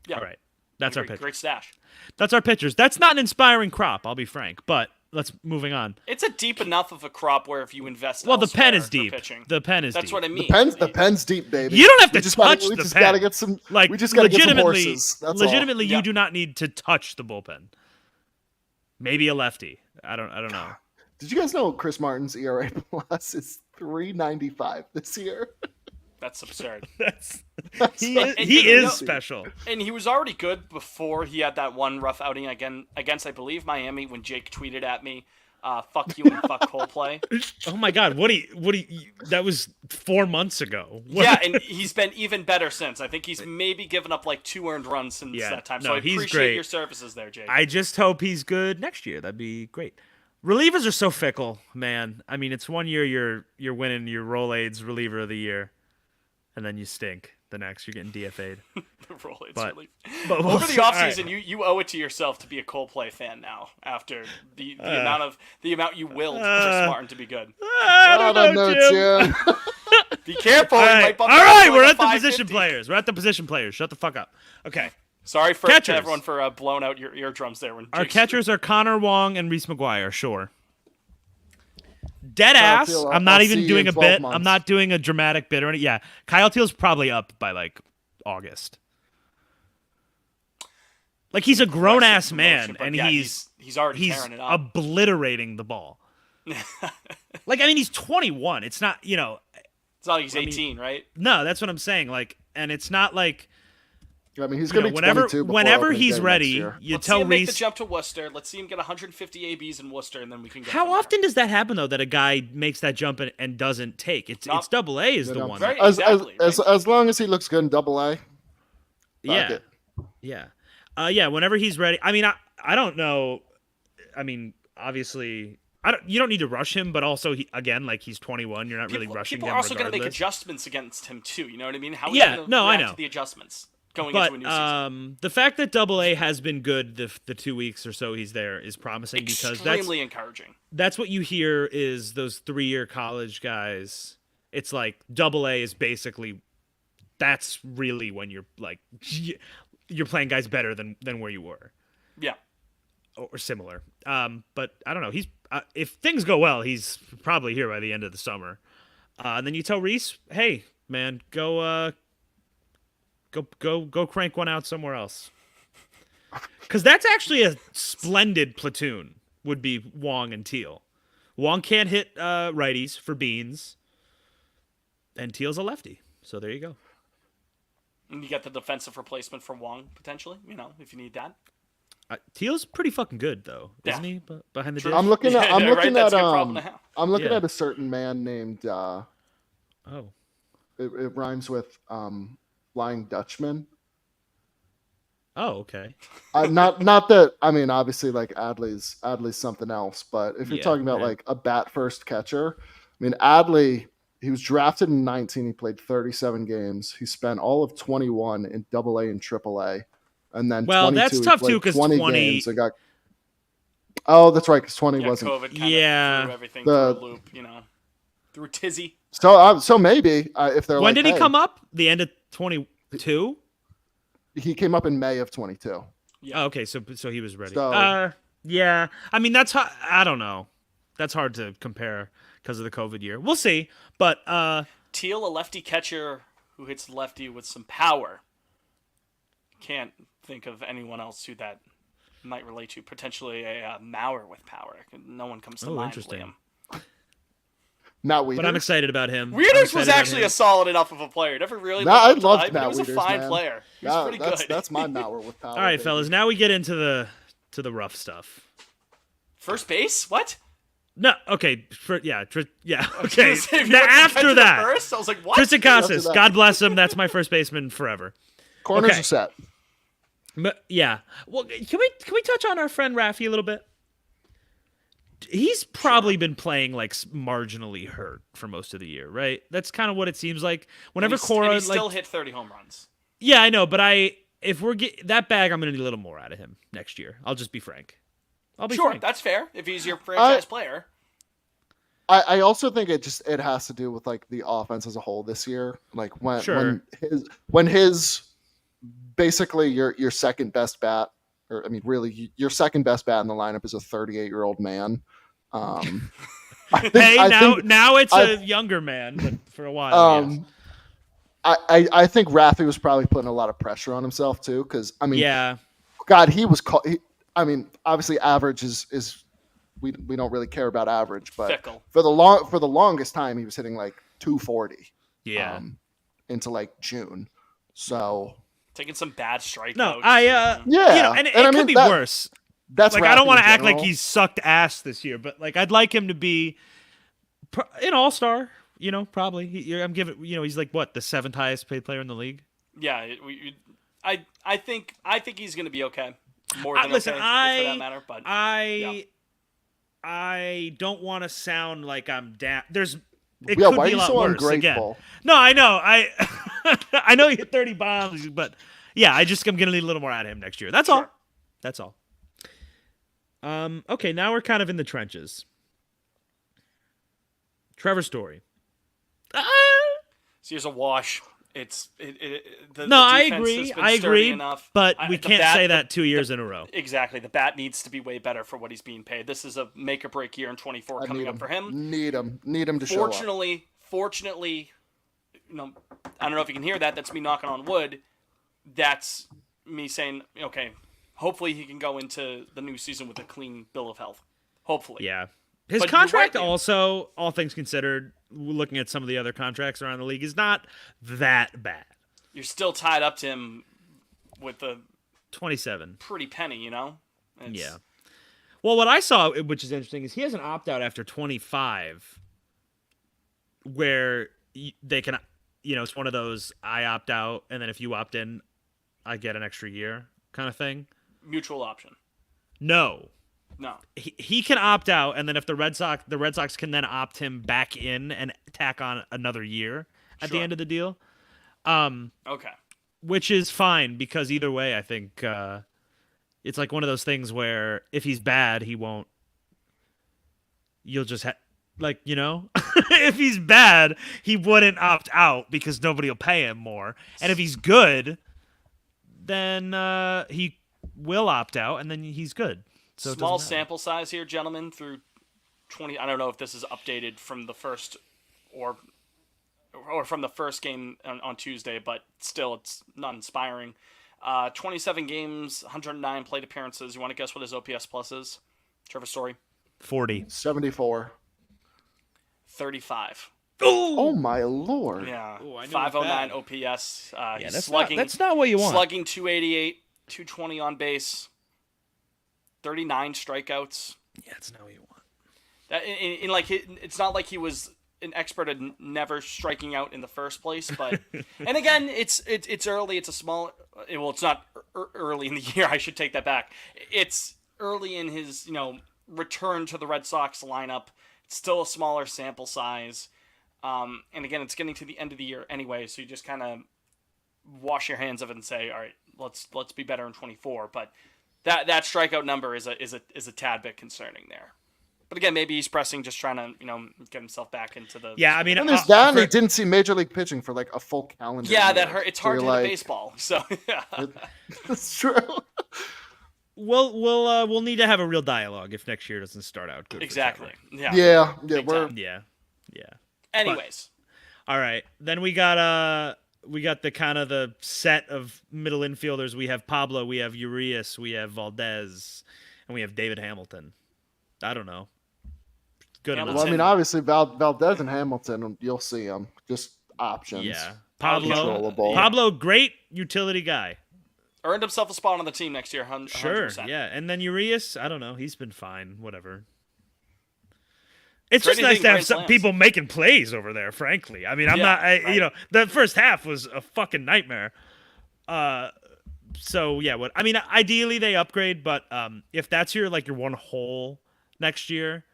Yeah. All right, that's our great, pitcher. great stash. That's our pitchers. That's not an inspiring crop, I'll be frank. But let's moving on. It's a deep enough of a crop where if you invest, Well, the pen elsewhere is for deep. pitching, The pen is that's deep. what I mean. the pen's deep, baby. You don't have to We just touch gotta, we the just pen. gotta get some. Like we just gotta get some legitimately, horses. That's all. legitimately, Yeah. you do not need to touch the bullpen. Maybe a lefty. I don't know. Did you guys know Chris Martin's ERA plus is 3.95 this year? That's absurd. That's That's he you is know- special. And he was already good before he had that one rough outing against, I believe, Miami when Jake tweeted at me, "Fuck you and fuck Coldplay." Oh my God! What do you? That was 4 months ago. What- Yeah, and he's been even better since. I think he's maybe given up like 2 earned runs since Yeah, that time. no, So I he's appreciate great. your services there, Jake. I just hope he's good next year. That'd be great. Relievers are so fickle, man. I mean, it's 1 year you're winning your Rolaids reliever of the year, and then you stink. The next you're getting DFA'd. Rolaids but- relief. But we'll Over see. the All right. offseason, you owe it to yourself to be a Coldplay fan now. After the amount you willed Chris Martin to be good. I don't know, Jim. Jim. Be careful. All he right, might bump all you up right. to We're like at a the position 550. players. We're at the position players. Shut the fuck up. Okay. Sorry to Catchers. everyone for blowing out your eardrums there. When Our Jake's- catchers are Connor Wong and Reese McGuire. Sure. Dead Kyle ass. Teel, I'm not I'll even see you doing in a 12 bit. months. I'm not doing a dramatic bit or anything. Yeah, Kyle Teal's probably up by like August. Like he's a grown ass man, promotion, but and yeah, he's he's already he's tearing it up. obliterating the ball. Like I mean, he's 21. It's not It's not like he's 18, right? no. That's what I'm saying. Like, and it's not like I mean, he's you going know, to be 22 before whenever opening he's day ready, next year. you Let's see tell him make the Reese. jump to Worcester. Let's see him get 150 ABs in Worcester, and then we can go. How from there. often does that happen though? That a guy makes that jump and doesn't take? It's Not- Double A is You the know, one. Right. As, Exactly, as long as he looks good in Double A, Yeah. it. Yeah. Yeah, whenever he's ready. I mean, I don't know. I mean, obviously, you don't need to rush him, but also, again, like he's 21. You're not really rushing People him are also going to make regardless. adjustments against him too. You know what I mean? How Yeah, gonna no, I react know. to the adjustments going But into a new season. the fact that Double A has been good the 2 weeks or so he's there is promising because Extremely encouraging. that's what you hear is those 3-year college guys. It's like Double A is basically that's really when you're like you're playing guys better than where you were. Yeah. Or similar. But I don't know. He's if things go well, he's probably here by the end of the summer. And then you tell Reese, hey, man. Go crank one out somewhere else. Because that's actually a splendid platoon. Would be Wong and Teal. Wong can't hit righties for beans, and Teal's a lefty. So there you go. And you get the defensive replacement for Wong potentially. If you need that. Teal's pretty fucking good though, isn't he? Behind the dish. I'm looking at. I'm Yeah, looking right? That's at. a good problem to have. I'm looking Yeah. at a certain man named. Oh, It rhymes with Flying Dutchman. oh, okay. Not that. I mean, obviously, like Adley's something else. But if you're Yeah, talking about yeah. like a bat first catcher, I mean, Adley. He was drafted in 19. He played 37 games. He spent all of 21 in Double A and Triple A, and then Well, 22, that's he tough, played too, 'cause 20 20 games and got. Oh, that's right, because 20 Yeah, wasn't. COVID kind Yeah. of threw everything The- through a loop. Through a tizzy. So maybe if they're When like, did he hey, come up? The end of 22. He came up in May of 22. Yeah. Oh, okay, so he was ready. So- Yeah. I mean, I don't know. That's hard to compare because of the COVID year. We'll see. But Teal, a lefty catcher who hits lefty with some power. Can't think of anyone else who that might relate to. Potentially a Mauer with power. No one comes to Oh, mind. interesting. Liam. Not we. but I'm excited about him. I'm Weeders excited was about actually him. a solid enough of a player. Never really. Nah, lived I up to the loved hype, but Matt he was Wieters, a fine man. player. He was pretty good. That's my Mauer with power. All right, baby. fellas. Now we get into the rough stuff. First base? What? No, okay, yeah. I was Okay. gonna say, if you Now went to after the that, first, I was like, what? Tristan Casas. that. God bless him. That's my first baseman forever. Corners okay. are set. But yeah. Well, can we touch on our friend Rafi a little bit? He's probably been playing like marginally hurt for most of the year, right? That's kind of what it seems like. Whenever And Cora he still hit 30 home runs. yeah, I know, but if we're that bag, I'm gonna need a little more out of him next year. I'll just be frank. I'll be Sure, frank. that's fair. If he's your franchise player. I also think it has to do with like the offense as a whole this year. Like Sure. when his basically your second best bat, or I mean really your second best bat in the lineup is a 38-year-old man. I think, Hey, I now think, now it's I- a younger man, but for a while, yes. I think Rafi was probably putting a lot of pressure on himself too, because I mean, Yeah. God, he was. I mean, obviously, average is we don't really care about average, but Fickle. for the longest time, he was hitting like 240. Yeah. Into like June. So Taking some bad strikeouts. No, yeah, and it I could mean, be that- worse. That's Like I don't Rafi want in to act like general. he's sucked ass this year, but like I'd like him to be an all-star, probably. I'm giving, he's like what, the 7th highest paid player in the league? Yeah, I think he's going to be okay. More than Listen, okay, for that matter. But I don't want to sound like I'm down. It Yeah, could why be are a you lot so worse ungrateful? again. No, I know. I know he hit 30 bombs, but yeah, I'm gonna need a little more out of him next year. That's all. Sure. That's all. Okay, now we're kind of in the trenches. Trevor Story. so here's a wash. No, I agree. I agree. Enough. But we The can't bat- say that 2 years in a row. Exactly. The bat needs to be way better for what he's being paid. This is a make or break year in 24 coming up for him. Need him to show up. Fortunately, I don't know if you can hear that. That's me knocking on wood. That's me saying, okay, hopefully he can go into the new season with a clean bill of health. Hopefully. Yeah. His But you're contract right, Liam. also, all things considered, looking at some of the other contracts around the league, is not that bad. You're still tied up to him with a 27. pretty penny, It's- Yeah. Well, what I saw, which is interesting, is he has an opt-out after 25 where they can, it's one of those, I opt out, and then if you opt in, I get an extra year kind of thing. Mutual option. No. No. He can opt out, and then if the Red Sox can then opt him back in and tack on another year at the Sure. end of the deal, Okay. which is fine because either way, I think it's like one of those things where if he's bad, he won't. You'll just if he's bad, he wouldn't opt out because nobody will pay him more, and if he's good, then he will opt out, and then he's good. So it Small doesn't matter. sample size here, gentlemen, through 20. I don't know if this is updated from the first or or from the first game on Tuesday, but still it's not inspiring. 27 games, 109 plate appearances. You want to guess what his OPS plus is? Trevor Story? 40. 74. 35. Oh my lord. Yeah. Ooh, I knew it was 509 bad. OPS. Yeah, He's that's slugging, not what you want. slugging 288, 220 on base, 39 strikeouts. Yeah, that's not what you want. That in like it's not like he was an expert at never striking out in the first place, but and again, it's early. It's a small. Well, it's not early in the year. I should take that back. It's early in his return to the Red Sox lineup. It's still a smaller sample size, and again, it's getting to the end of the year anyway. So you just kind of wash your hands of it and say, all right, let's be better in 24. But that strikeout number is a tad bit concerning there. But again, maybe he's pressing, just trying to, get himself back into the. Yeah, I mean, And there's that, and he didn't see Major League pitching for like a full calendar. Yeah, year. that hurt. It's So hard to you're hit a like, baseball. So yeah. That's true. we'll need to have a real dialogue if next year doesn't start out good. for Exactly. Trevor. Yeah. Yeah, Big we're time. Yeah. Anyways, All right. Then we got the kind of the set of middle infielders. We have Pablo, we have Urias, we have Valdez, and we have David Hamilton. I don't know. Good Hamilton. well, I enough. mean, obviously Valdez and Hamilton, you'll see them. Just options. Yeah. Controllable. Pablo, great utility guy. earned himself a spot on the team next year. 100%. Sure. Yeah. And then Urias, I don't know. He's been fine. Whatever. It's For just nice anything to have Grand some Slams. people making plays over there, frankly. I mean, I'm Yeah, not, right. the first half was a fucking nightmare. So yeah, ideally they upgrade, but if that's your one hole next year,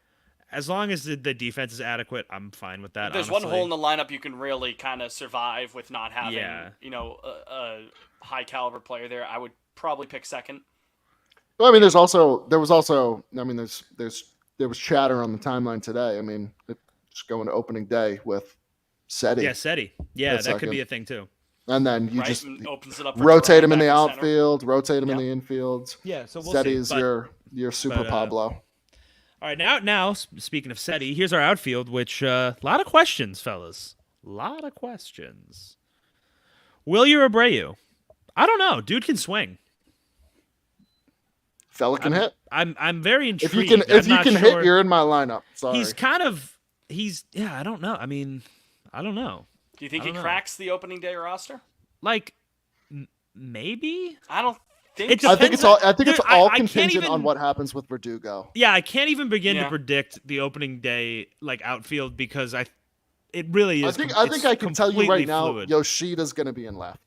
as long as the defense is adequate, I'm fine with that. If there's honestly. one hole in the lineup you can really kind of survive with not having, Yeah. a high caliber player there, I would probably pick second. Well, I mean, there was also, I mean, there was chatter on the timeline today. I mean, just going to opening day with Seti. Yeah, Seti. Yeah, That's that could second. be a thing too. And then you Right? just And opens it up for rotate Duran him in the back center. outfield, rotate him in Yep. the infields. Yeah, so we'll Seti's see. But, your super but, Pablo. all right, now speaking of Seti, here's our outfield, which a lot of questions, fellas. A lot of questions. Wilyer Abreu. I don't know. Dude can swing. Fella can hit. I'm very If intrigued. you can, I'm if you not can sure. hit, you're in my lineup. Sorry. I don't know. I mean, I don't know. Do you think I he don't know. cracks the opening day roster? Like, maybe. I don't think It so. I think it's all. I think it's Dude, all I can't contingent even- on what happens with Verdugo. Yeah, I can't even begin to Yeah. predict the opening day outfield because it really is. I think I can tell you right completely now, fluid. Yoshida's going to be in left.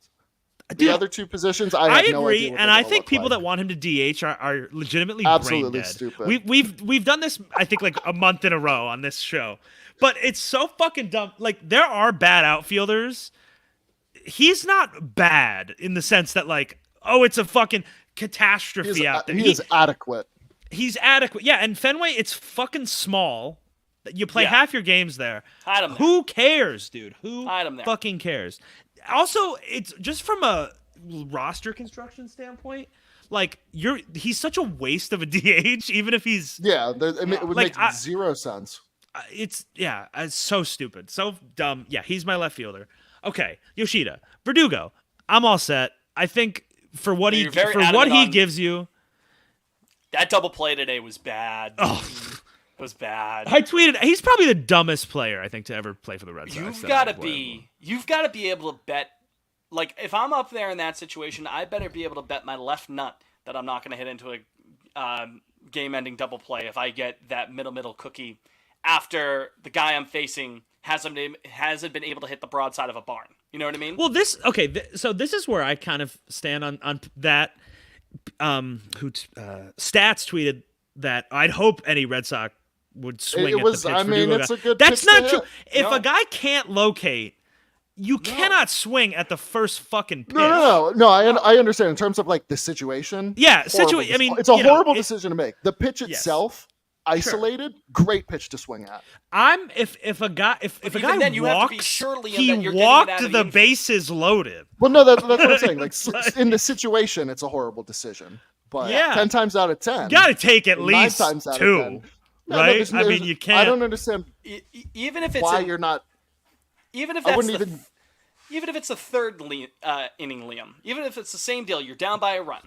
The Dude, other two positions, I I have no agree, idea what and they're I gonna think look people like. that want him to DH are legitimately Absolutely brain dead. stupid. We've done this I think like a month in a row on this show, but it's so fucking dumb. Like there are bad outfielders. He's not bad in the sense that it's a fucking catastrophe out there. He is adequate. He's adequate. Yeah, and Fenway, it's fucking small. You play Yeah. half your games there. Hide him there. Who cares, dude? Who Hide him there. fucking cares? Also, it's just from a roster construction standpoint. He's such a waste of a DH, even if he's. Yeah, it would Like, make zero sense. It's so stupid, so dumb. Yeah, he's my left fielder. Okay, Yoshida, Verdugo. I'm all set. I think for what You're very he adamant on- gives you. That double play today was bad. Oh. It was bad. I tweeted he's probably the dumbest player I think to ever play for the Red Sox. You've that got to I've played. be able to bet. Like if I'm up there in that situation, I better be able to bet my left nut that I'm not going to hit into a game-ending double play if I get that middle cookie after the guy I'm facing hasn't been able to hit the broadside of a barn. You know what I mean? Well, so this is where I kind of stand on that. Stats tweeted that I'd hope any Red Sox would swing It was. at the pitch I mean, Verdugo it's a got. good. That's pitch to not true. hit. If No. a guy can't locate, you cannot swing at the first fucking pitch. No. I understand in terms of the situation. Yeah, horrible I mean, it's a you know, horrible it- decision to make. The pitch itself, isolated, great pitch to swing at. If a guy even then, you have to be walks, surely in he that you're getting it walked out of the the infield. bases loaded. Well, no, that's what I'm saying. In the situation, it's a horrible decision. But Yeah. 10 times out of 10, You got to take at 9 least times out of 2, 10. No, right? there's- I mean, there's- you can't. I don't understand Even if it's why you're not. even if I that's wouldn't the even. even if it's the third inning, Liam, even if it's the same deal, you're down by a run,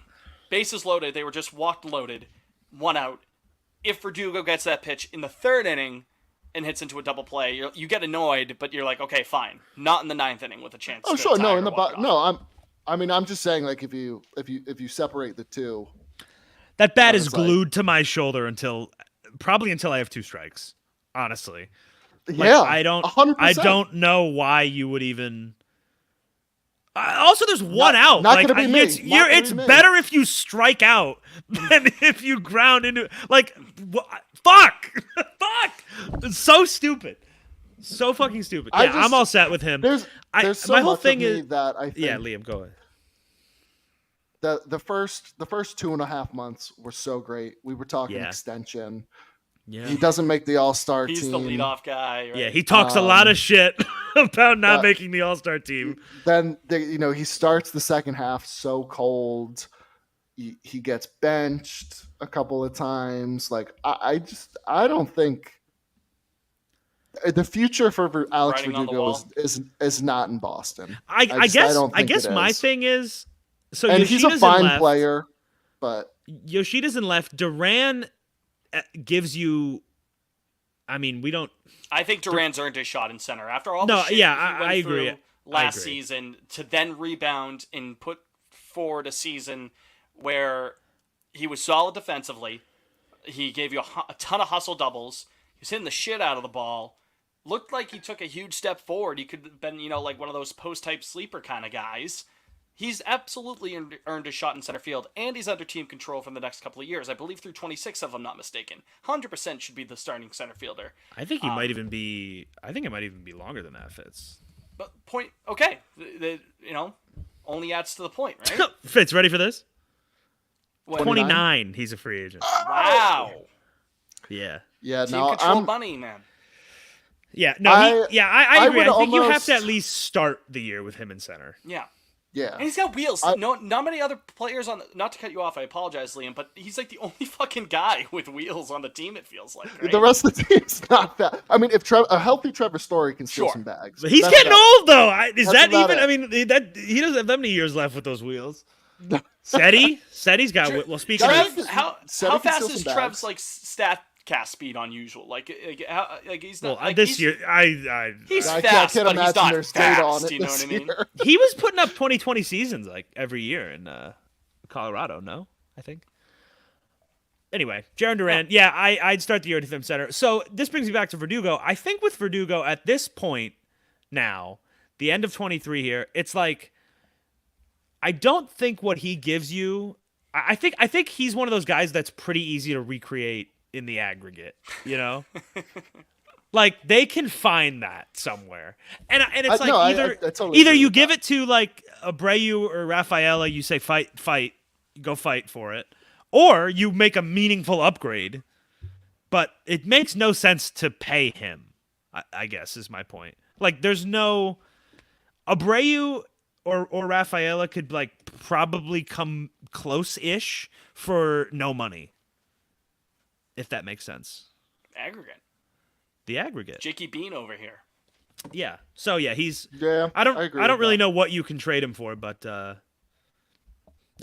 bases loaded, they were just walked loaded, 1 out. If Verdugo gets that pitch in the third inning and hits into a double play, you get annoyed, but you're like, okay, fine. Not in the 9th inning with a chance. Oh to sure, tie no, or in the walk it off. no. I'm just saying like if you separate the two. That bat And is it's like- glued to my shoulder until I have 2 strikes. Honestly, Like, Yeah, I don't 100%. know why you would even. Also, there's 1 out. not like, gonna be me. It's, Not gonna it's be me. better if you strike out than if you ground into. Like, fuck, fuck. It's so stupid, so fucking stupid. I Yeah, just- I'm all set with him. There's so my whole much thing of me is. that I think Yeah, Liam, go ahead. the first 2.5 months were so great. We were talking Yeah. extension. Yeah. He doesn't make the All-Star team. He's the leadoff guy. Right? Yeah, he talks a lot of shit about not yeah. making the All-Star team. Then he starts the second half so cold. He gets benched a couple of times. Like I don't think the future for Alex Writing on the Verdugo wall. is not in Boston. I just- guess don't think it my is. thing is so And he's a Yoshida's in fine left. player, but Yoshida's in left. Duran gives you. I mean, we don't. I think Duran's earned his shot in center after all. No, the shit yeah, he went I agree. through Last agree. season to then rebound and put forward a season where he was solid defensively. He gave you a ton of hustle doubles. He was hitting the shit out of the ball. Looked like he took a huge step forward. He could have been, like one of those post-type sleeper kind of guys. He's absolutely earned a shot in center field, and he's under team control for the next couple of years. I believe through 26, if I'm not mistaken. 100% should be the starting center fielder. I think he might even be. I think it might even be longer than that, Fitz. But okay, only adds to the point, right? Fitz, ready for this? What? 29. He's a free agent. Wow. Yeah. yeah, Team no, control I'm money, man. Yeah. No. I I agree. would I think you have almost- to at least start the year with him in center. Yeah. yeah. And he's got wheels. I- Not many other players on. Not to cut you off, I apologize, Liam, but he's like the only fucking guy with wheels on the team. It feels like. Right? The rest of the team's not that. I mean, if a healthy Trevor Story can steal Sure. some bags, But he's that's getting about- old though. Is That's that about even? it. I mean, that he doesn't have that many years left with those wheels. Seti's got. Well, speaking Trev- of, Trev, how Seven can fast steal is some Trev's bags. like stat cast speed on usual? Like he's not. well, like, this he's, year, he's I fast, can't but he's imagine not there's fast. data on it You know this what I mean? year. he was putting up 2020 seasons like every year in Colorado. No, I think. Anyway, Jarren Duran. Yeah, I'd start the year with him center. So this brings me back to Verdugo. I think with Verdugo at this point now, the end of 23 here, it's like I don't think what he gives you. I think he's one of those guys that's pretty easy to recreate in the aggregate. You know. Like they can find that somewhere, and it's like no, I either totally either agree you with give that. it to like Abreu or Rafaela, you say fight, go fight for it, or you make a meaningful upgrade. But it makes no sense to pay him. I guess is my point. Like there's no Abreu or Rafaela could like probably come close-ish for no money, if that makes sense. Aggregate. The aggregate. Jakey Bean over here. Yeah. So yeah, he's. Yeah, I don't agree with really that. know what you can trade him for, but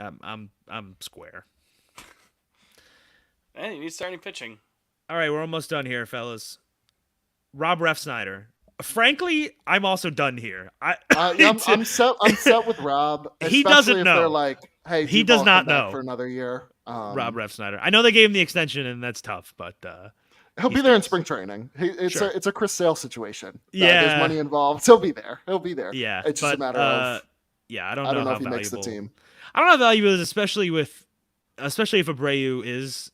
I'm square. Hey, he needs starting pitching. All right, we're almost done here, fellas. Rob Refsnyder. Frankly, I'm also done here. I'm set with Rob. He especially doesn't if know. They're like, hey, He Duvall, does not come back know. for another year. Rob Refsnyder. I know they gave him the extension, and that's tough, but He'll be there in spring training. Sure. It's a Chris Sale situation. Yeah. There's money involved. He'll be there. yeah, It's just but, a matter of yeah, I don't I don't know know how if he makes the valuable- team. I don't know how valuable it is, especially if Abreu is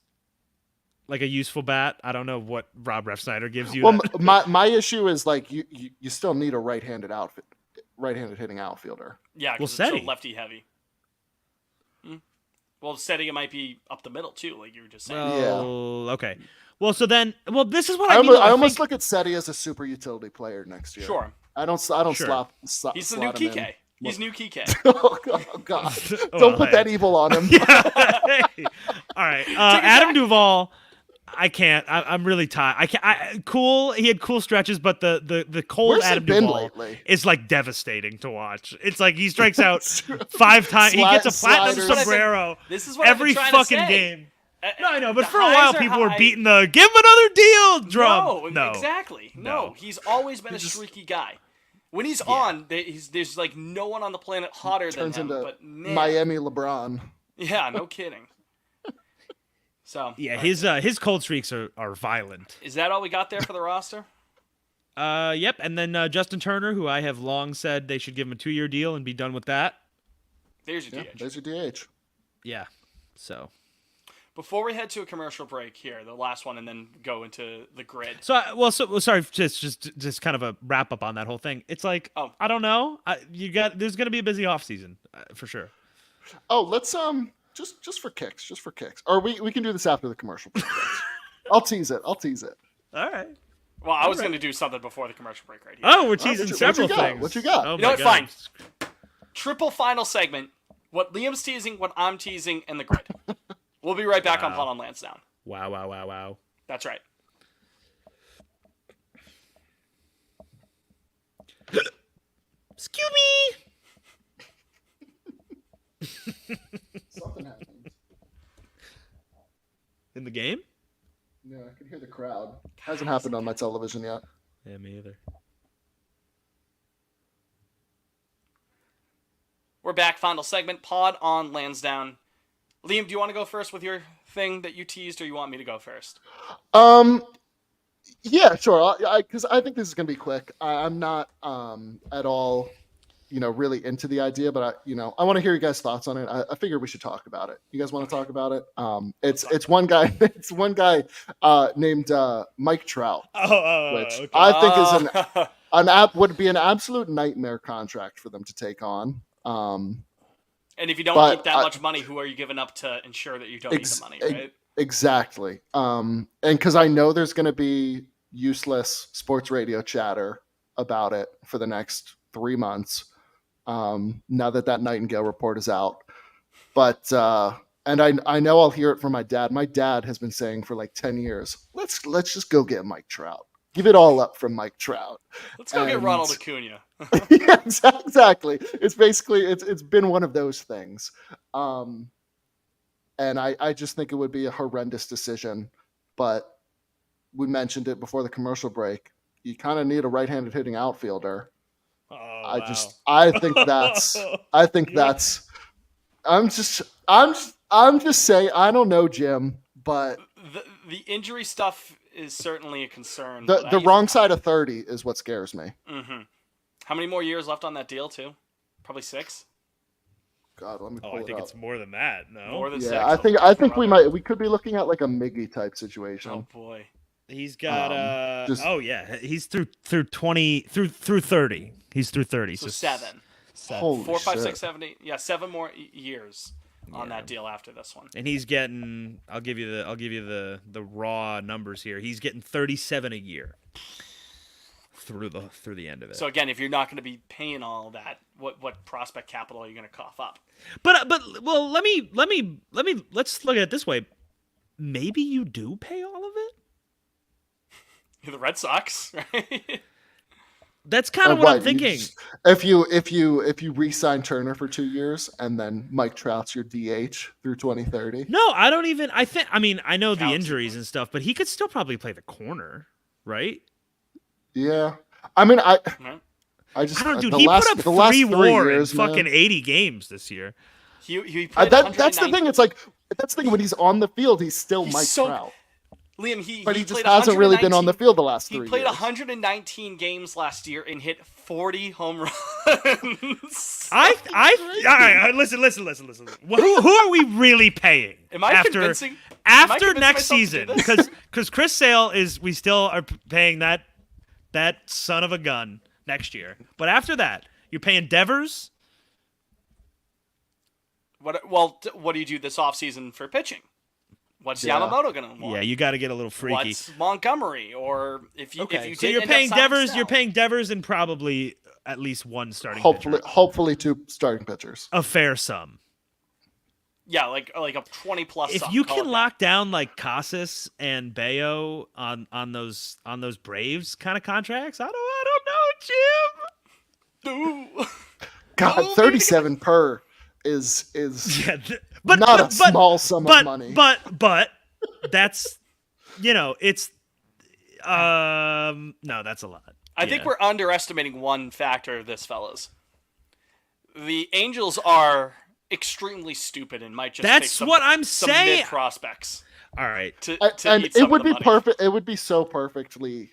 like a useful bat. I don't know what Rob Refsnyder gives you. Well, that- my issue is like you still need a right-handed hitting outfielder. Yeah, Well, because it's so Seti. lefty heavy. Well, Seti might be up the middle too, like you were just saying. well, okay. Well, so then, this is what I I mean. though. I almost think- look at Seti as a super utility player next year. Sure. I don't Sure. slot He's the new slot him in. Kike. He's new Kike. Oh God! Oh, Don't put hey. that evil on him. Hey. All right, Adam Duvall. I can't. I'm really tired. I can't. Cool. He had cool stretches, but the cold Where's he Adam been Duvall lately? is like devastating to watch. It's like he strikes out 5 times. He gets a platinum Sliders. sombrero This is what I've been every trying to fucking say. game. No, I know, but The for a highs while are people were high. beating the give him another deal drum. No, exactly. No, he's always been a streaky guy. When he's on, there's like no one on the planet hotter than Turns him. into But man, Miami LeBron. yeah, no kidding. So Yeah, his cold streaks are violent. is that all we got there for the roster? Yep, and then Justin Turner, who I have long said they should give him a 2-year deal and be done with that. There's your Yeah, DH. there's your DH. Yeah, so. Before we head to a commercial break here, the last one, and then go into the grid. Sorry, just kind of a wrap up on that whole thing. It's like, I don't know. There's gonna be a busy off season for sure. Oh, let's just for kicks, or we can do this after the commercial break. I'll tease it. All right. Well, I was going to do something before the commercial break right here. Oh, we're teasing what you several got? things. What you got? Oh You know my what? God. Fine. Triple final segment. What Liam's teasing, what I'm teasing, and the grid. We'll be right back on Pod on Lansdowne. Wow. That's right. Scooby. Something happened. In the game? Yeah, I can hear the crowd. Hasn't happened on my television yet. Yeah, me either. We're back. Final segment. Pod on Lansdowne. Liam, do you want to go first with your thing that you teased, or you want me to go first? Yeah, sure. Because I think this is gonna be quick. I'm not at all, really into the idea, but I want to hear you guys' thoughts on it. I figured we should talk about it. You guys want to talk about it? It's one guy. It's one guy named Mike Trout, which Okay. I think is would be an absolute nightmare contract for them to take on. And if you don't But keep that much money, who are you giving up to ensure that you don't need the money, right? Exactly. And because I know there's going to be useless sports radio chatter about it for the next 3 months. Now that Nightingale report is out, but and I know I'll hear it from my dad. My dad has been saying for like 10 years, let's just go get Mike Trout. Give it all up from Mike Trout. Let's go get Ronald Acuna. Yeah, exactly. It's basically it's been one of those things. And I just think it would be a horrendous decision. But we mentioned it before the commercial break. You kind of need a right-handed hitting outfielder. I think that's I'm just saying, I don't know, Jim, but The injury stuff is certainly a concern. the wrong side of 30 is what scares me. Mm-hmm. How many more years left on that deal, too? Probably 6? God, let me pull I it think up. it's more than that. No. More than 6? Yeah, I think we could be looking at like a Miggy type situation. Oh, boy. He's got he's through 30. He's through 30. So 7. Holy 4, 5, shit. 6, 7, 8. Yeah, 7 more years on that deal after this one. And he's getting I'll give you the raw numbers here. He's getting 37 a year through the end of it. So again, if you're not going to be paying all that, what prospect capital are you going to cough up? But well, let's look at it this way. Maybe you do pay all of it? You're the Red Sox, right? That's kind of what I'm thinking. If you re-sign Turner for 2 years and then Mike Trout's your DH through 2030. No, I don't even. I know the Counts. injuries and stuff, but he could still probably play the corner, right? Yeah, I mean, I I don't know, dude. the He last, put up the last 3 3 WAR years, in man. fucking 80 games this year. He played That's the 109 thing. It's like that's the thing. When he's on the field, he's still He's Mike so- Trout, Liam, he but he played just hasn't really been on the 119 field the last 3 He years. played 119 games last year and hit 40 home runs. I listen. Who are we really paying? Am I after convincing? am I after convincing next myself to do season? this? Because Chris Sale we still are paying that son of a gun next year. But after that, you're paying Devers. What do you do this offseason for pitching? What's Yeah. Yamamoto going to want? Yeah, you got to get a little freaky. What's Montgomery? Or if you Okay, did so you're end up paying signing Devers. Snell. You're paying Devers and probably at least one starting hopefully, pitcher. hopefully 2 starting pitchers. A fair sum. Yeah, like a 20+ If something, you call can it lock down like Casas and Bayo on those Braves kind of contracts, I don't know, that. Ooh. God, Ooh, 37 per is Jim. Yeah, not a small sum of money. But that's it's no, that's a lot. I think we're underestimating one factor of this, fellas. The Angels are extremely stupid and might just That's take some, what I'm some saying. mid prospects All right. to and eat some it would of the be money. perfect. It would be so perfectly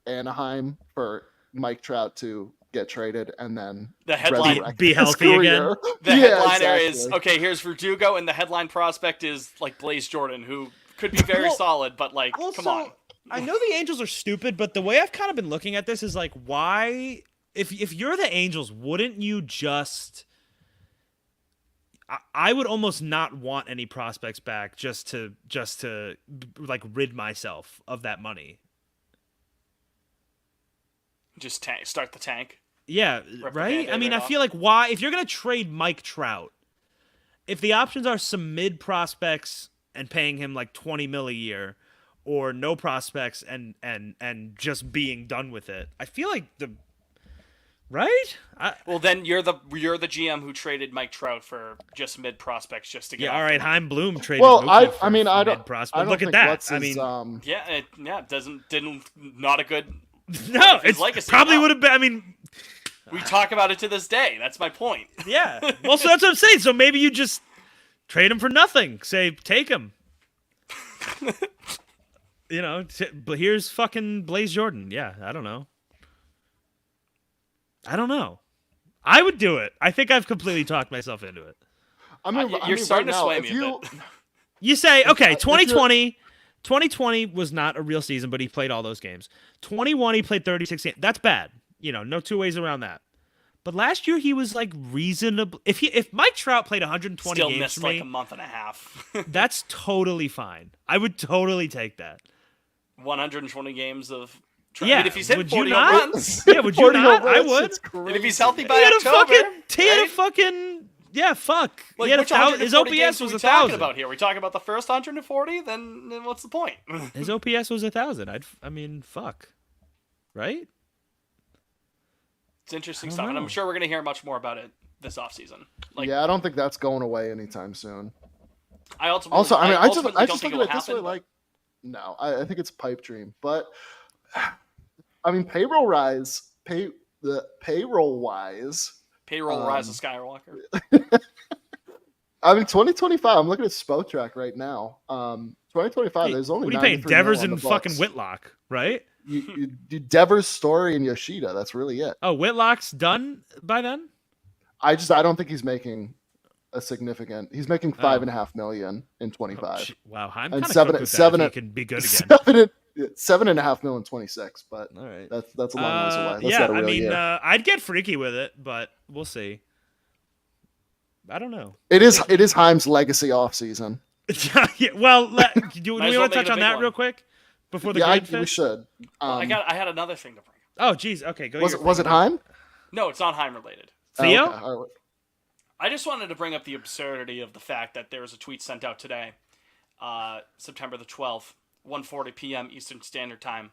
Anaheim for Mike Trout to get traded and then The headline- resurrect Be his healthy again? career. The Yeah, headliner is exactly. okay. Here's Verdugo, and the headline prospect is like Blaze Jordan, who could be very Well, solid, but like, come on. I know the Angels are stupid, but the way I've kind of been looking at this is like, why? If you're the Angels, wouldn't you just? I would almost not want any prospects back just to like rid myself of that money. Just start the tank. Yeah, Rip the right? I Band-Aid mean, right I off. feel like why if you're going to trade Mike Trout, if the options are some mid prospects and paying him like 20 mil a year or no prospects and just being done with it. I feel like right? Well, then you're the GM who traded Mike Trout for just mid prospects just to get. Yeah, off all the right, money. Heim Bloom traded Well, Mookie for I mean, I don't. mid-prospect. I don't Look think at that. what's I his, mean, Yeah, didn't not a good. no, his it's legacy, probably no. would have been. I mean, We talk about it to this day. That's my point. yeah. Well, so that's what I'm saying. So maybe you just trade him for nothing. Say, take him. But here's fucking Blaze Jordan. Yeah, I don't know. I would do it. I think I've completely talked myself into it. I mean, You're starting right to now, sway if me a you, bit. You say, okay, if you're- 2020 was not a real season, but he played all those games. 21, he played 36 games. That's bad. No two ways around that. But last year he was like reasonable. If Mike Trout played 120 Still games missed for me, like a month and a half. that's totally fine. I would totally take that. 120 games of. I Yeah, mean, if he's hitting would you 40 not? home runs, Yeah, would you 40 not? home I runs, would. it's and if he's crazy. healthy by He had a October, fucking yeah, fuck. Like, He had which 1,000. His 140 games OPS are was we talking 1,000. about here? Are we talking about the first 140? Then what's the point? His OPS was 1,000. I mean, fuck. Right? It's interesting I don't stuff, and know. I'm sure we're gonna hear much more about it this offseason. Like, Yeah, I don't think that's going away anytime soon. I also Also, I mean, I just don't look think at it it this way, will happen. like, no, I think it's a pipe dream. But I mean, payroll wise, Payroll rise of Skywalker. I mean, 2025. I'm looking at Spotrac right now. 2025. Hey, There's only what are you paying? 93 mil Devers on the and fucking books. Whitlock, right? You Devers, Story, and Yoshida. That's really it. Oh, Whitlock's done by then? I don't think he's making a significant. He's making Oh. $5.5 million in 25. Shit, wow, I'm And kind of seven- cooked with seven- that if he can be good again. $7.5 million in 26. But All right. that's a long ways away. That's yeah, not a I real mean, year. I'd get freaky with it, but we'll see. I don't know. It is Heim's legacy offseason. Yeah, well, do we Might as well want to make touch it a on big that one. real quick before the Yeah, grid we fits? should. I had another thing to bring up. Oh, geez. Okay, go. Was it Heim? No, it's not Heim related. Theo? Oh, okay. All right. I just wanted to bring up the absurdity of the fact that there was a tweet sent out today, September the 12th, 1:40 p.m. Eastern Standard Time,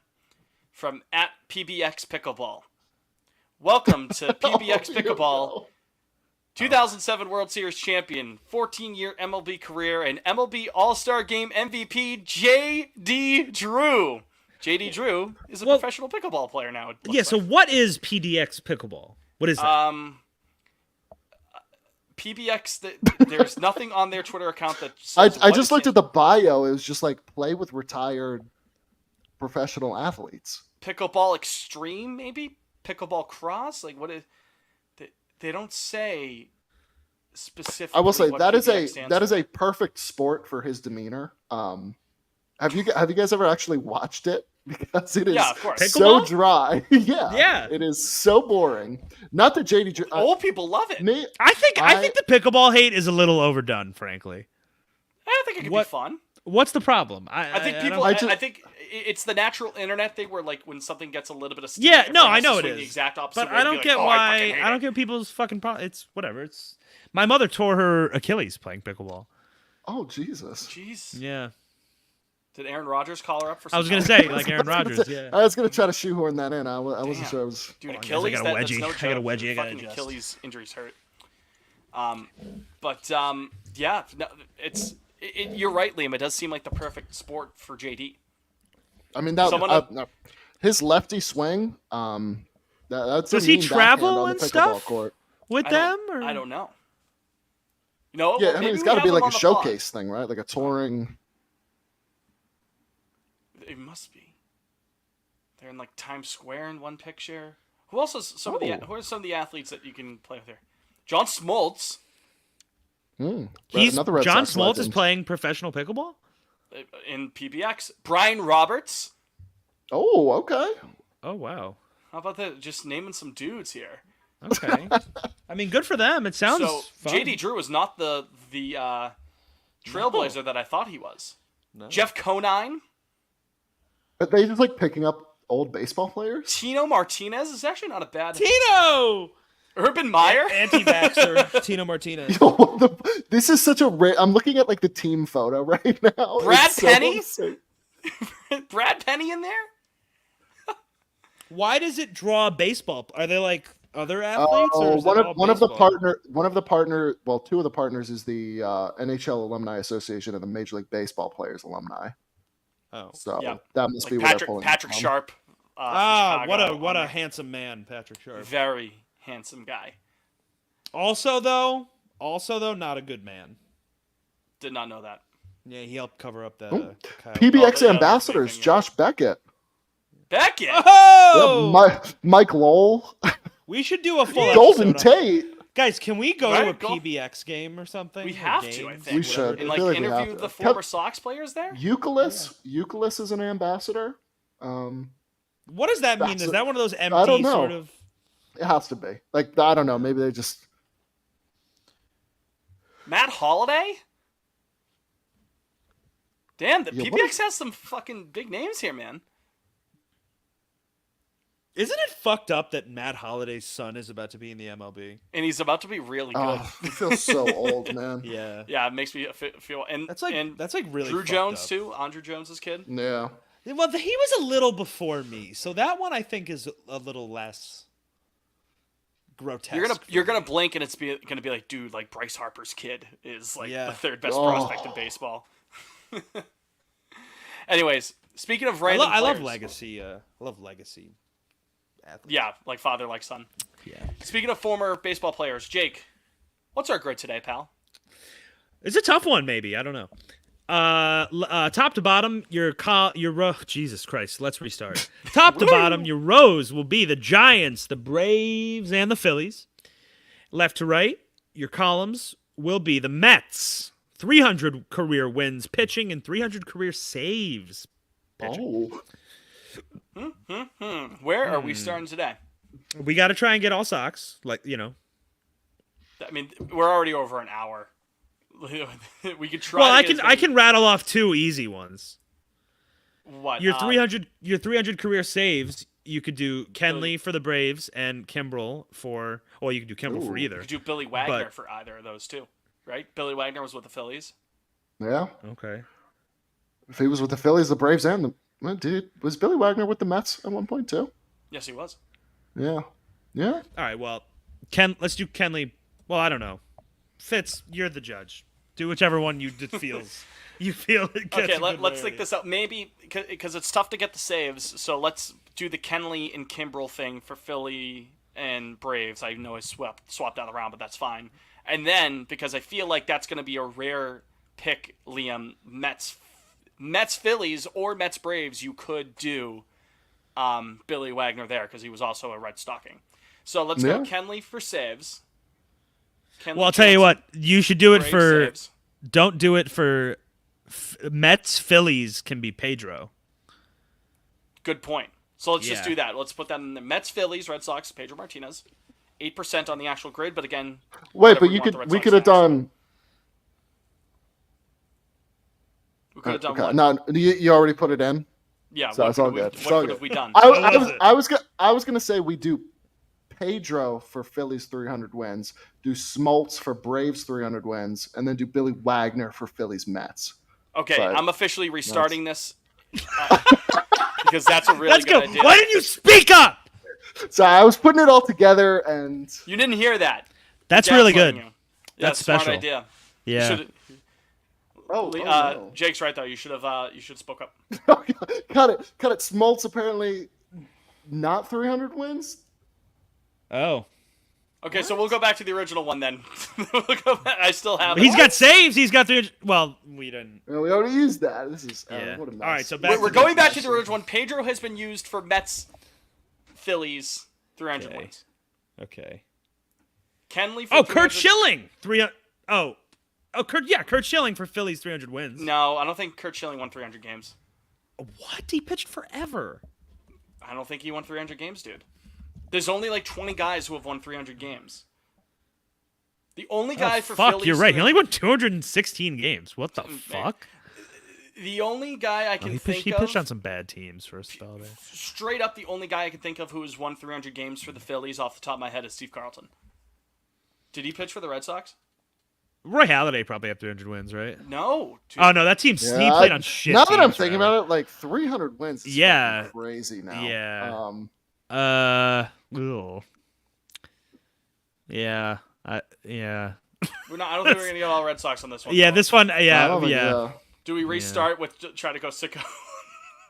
from @PBX Pickleball. Welcome to PBX Oh, you Pickleball, know. 2007 World Series champion, 14-year MLB career, and MLB All-Star Game MVP J.D. Drew. J.D. Drew is a Well, professional pickleball player now. It looks Yeah. So like. what is PDX pickleball? What is that? PBX, there's nothing on their Twitter account that I says what just it's looked in. at the bio. It was just like play with retired professional athletes. Pickleball Extreme, maybe Pickleball Cross. Like what is? They don't say specifically. I will say what that is PBX stands a for. perfect sport for his demeanor. Have you guys ever actually watched it? Because it is Yeah, of course. so Pickleball? dry. Yeah, Yeah. it is so boring. Not that JD. Old people love it. Me, I think the pickleball hate is a little overdone, frankly. I think it could What- be fun. What's the problem? I think don't- people. I I, just- think it's the natural internet thing where like when something gets a little bit of steam, Yeah, no, everyone I has to know it swing the is. exact opposite But way I and be don't like, get "Oh, why. fucking hate I don't it." get people's fucking. It's whatever. It's my mother tore her Achilles playing pickleball. Oh Jesus! Jeez. Yeah, Did Aaron Rodgers call her up for some I was gonna help? say like Aaron Rodgers. Yeah. I was gonna try to shoehorn that in. I wasn't Damn. sure. It was. Dude, Hold on, guys, I Achilles, got a that's wedgie. no I got a joke. wedgie I gotta Fucking adjust. Achilles injuries hurt. Yeah, no, you're right, Liam. It does seem like the perfect sport for JD. I mean that. Someone- No, his lefty swing. That's a Does he mean travel backhand on the and pickleball stuff? Court. With I them, don't, or I don't know. No, Yeah, well, I mean maybe it's we got to have be him like on a the pod. showcase thing, right? Like a touring. It must be. They're in like Times Square in one picture. Who else is some of the? Oh. Who are some of the athletes that you can play with here? John Smoltz he's Another Red John Sox Smoltz is legend. playing professional pickleball? in PBX. Brian Roberts. Oh, okay. Oh wow. How about that? Just naming some dudes here. Okay. I mean, good for them. It sounds So fun. JD Drew is not the trailblazer that I thought he was. Jeff Conine, Are they just like picking up old baseball players? Tino Martinez is actually not a bad. Tino. Urban Meyer. Anti-vaxxer Tino Martinez. This is such a rare. I'm looking at like the team photo right now. Brad It's so Penny? insane. Brad Penny in there. Why does it draw baseball? Are they like other athletes? or Oh, is it all one of the baseball? two of the partners is the NHL Alumni Association and the Major League Baseball Players Alumni. Oh. So Yeah. that must be Like where they're pulling Patrick it from. Sharp. Ah, from what Chicago, a handsome man, Patrick Sharp. very handsome guy. Also though, not a good man. Did not know that. Yeah, he helped cover up that. Oh, Kyle. PBX Oh, yeah, ambassadors, yeah. Josh Beckett, Beckett. Oh, Mike Lowell, we should do a full Golden episode on- Tate. Guys, can we go Right, to a go. PBX game or something? We Or have to, I games? think. We should. And I like feel like we have interview to. the former Sox players there. Euclid is an ambassador. What does that mean? That's Is a- that one of those empty I don't know. sort of? It has to be. Like I don't know. Maybe they just. Matt Holliday. Damn, the Yeah, PBX what has some fucking big names here, man. Isn't it fucked up that Matt Holliday's son is about to be in the MLB? And he's about to be really good. Oh, it feels so old, man. Yeah, Yeah, it makes me feel. And that's like really Drew fucked Jones up. too. Andrew Jones's kid. Yeah. Well, he was a little before me, so that one I think is a little less grotesque. You're gonna blink and it's gonna be like, dude, like Bryce Harper's kid is like Yeah. the third best Oh. prospect in baseball. Anyways, speaking of I, random I love players- legacy. I love legacy athletes. Yeah, like father, like son. Yeah. Speaking of former baseball players, Jake, what's our grade today, pal? It's a tough one, maybe. I don't know. Top to bottom, your Jesus Christ. Let's restart. Top to bottom, your rows will be the Giants, the Braves, and the Phillies. Left to right, your columns will be the Mets. 300 career wins pitching and 300 career saves. Oh. Where are we starting today? We got to try and get all Sox, like, you know. I mean, we're already over an hour. We could try. Well, to get I can rattle off two easy ones. What Your 300 career saves, you could do Kenley for the Braves and Kimbrel for, well, you could do Kimbrel for Ooh. either. You could do Billy Wagner But- for either of those too, right? Billy Wagner was with the Phillies. Yeah. Okay. If he was with the Phillies, the Braves, and the well, dude, was Billy Wagner with the Mets at one point too? Yes, he was. Yeah. Yeah. All right, well, let's do Kenley. Well, I don't know. Fitz, you're the judge. Do whichever one you feels. You feel it gets Okay, a good let's way think of this out. Maybe because it's tough to get the saves, so let's do the Kenley and Kimbrel thing for Philly and Braves. I know I swapped out the round, but that's fine. And then because I feel like that's going to be a rare pick, Liam, Mets, Phillies, or Mets Braves, you could do Billy Wagner there because he was also a Red Stocking. So let's go Yeah. Kenley for saves. Kenley Well, I'll tell you Jones, what. You should do it Braves for. saves. Don't do it for Mets. Phillies can be Pedro. Good point. So let's just Yeah. do that. Let's put that in the Mets, Phillies, Red Sox, Pedro Martinez. 8% on the actual grid, but again, Wait, whatever but we you want the could Red we Sox could have to have. done. We could have done Okay, what? no, you already put it in. Yeah, So what it's all could we- good. It's what all could good. have we done? I was gonna say we do Pedro for Phillies 300 wins, do Smoltz for Braves 300 wins, and then do Billy Wagner for Phillies Mets. Okay, But I'm officially restarting this because that's a really Let's good go. idea. Why didn't you speak up? So I was putting it all together, and You didn't hear that. That's Gaslighting really good. you. Yeah, That's smart special. idea. Yeah. Should, no. Jake's right though. You should spoke up. cut it. Smoltz apparently not 300 wins. Oh. Okay, so we'll go back to the original one then. We'll go back. I still have it. He's got saves. He's got 300. Well, we didn't. We already used that. This is Yeah. what a mess. All right, so back We're going back to the original one. Pedro has been used for Mets, Phillies, 300 Okay. wins. Okay. Kenley for Oh, Kurt 300 Schilling. 300. Oh, Kurt Schilling for Phillies 300 wins. No, I don't think Kurt Schilling won 300 games. What? He pitched forever. I don't think he won 300 games, dude. There's only like 20 guys who have won 300 games. The only guy Oh, for fuck, Phillies. you're right. He only won 216 games. What the Man. fuck? The only guy I can he think pitched of. on some bad teams for a spell there. Straight up, the only guy I can think of who has won 300 games for the Phillies off the top of my head is Steve Carlton. Did he pitch for the Red Sox? Roy Halladay probably had 300 wins, right? No. Dude. Oh no, that team. Yeah, he played on shit. Now that I'm teams thinking forever. about it, like 300 wins is Yeah. fucking crazy now. Yeah. Ugh. Yeah. Yeah. I don't think we're gonna get all Red Sox on this one. Yeah. though. This one. I Yeah. don't think- Yeah. Do we restart with try to go sicko?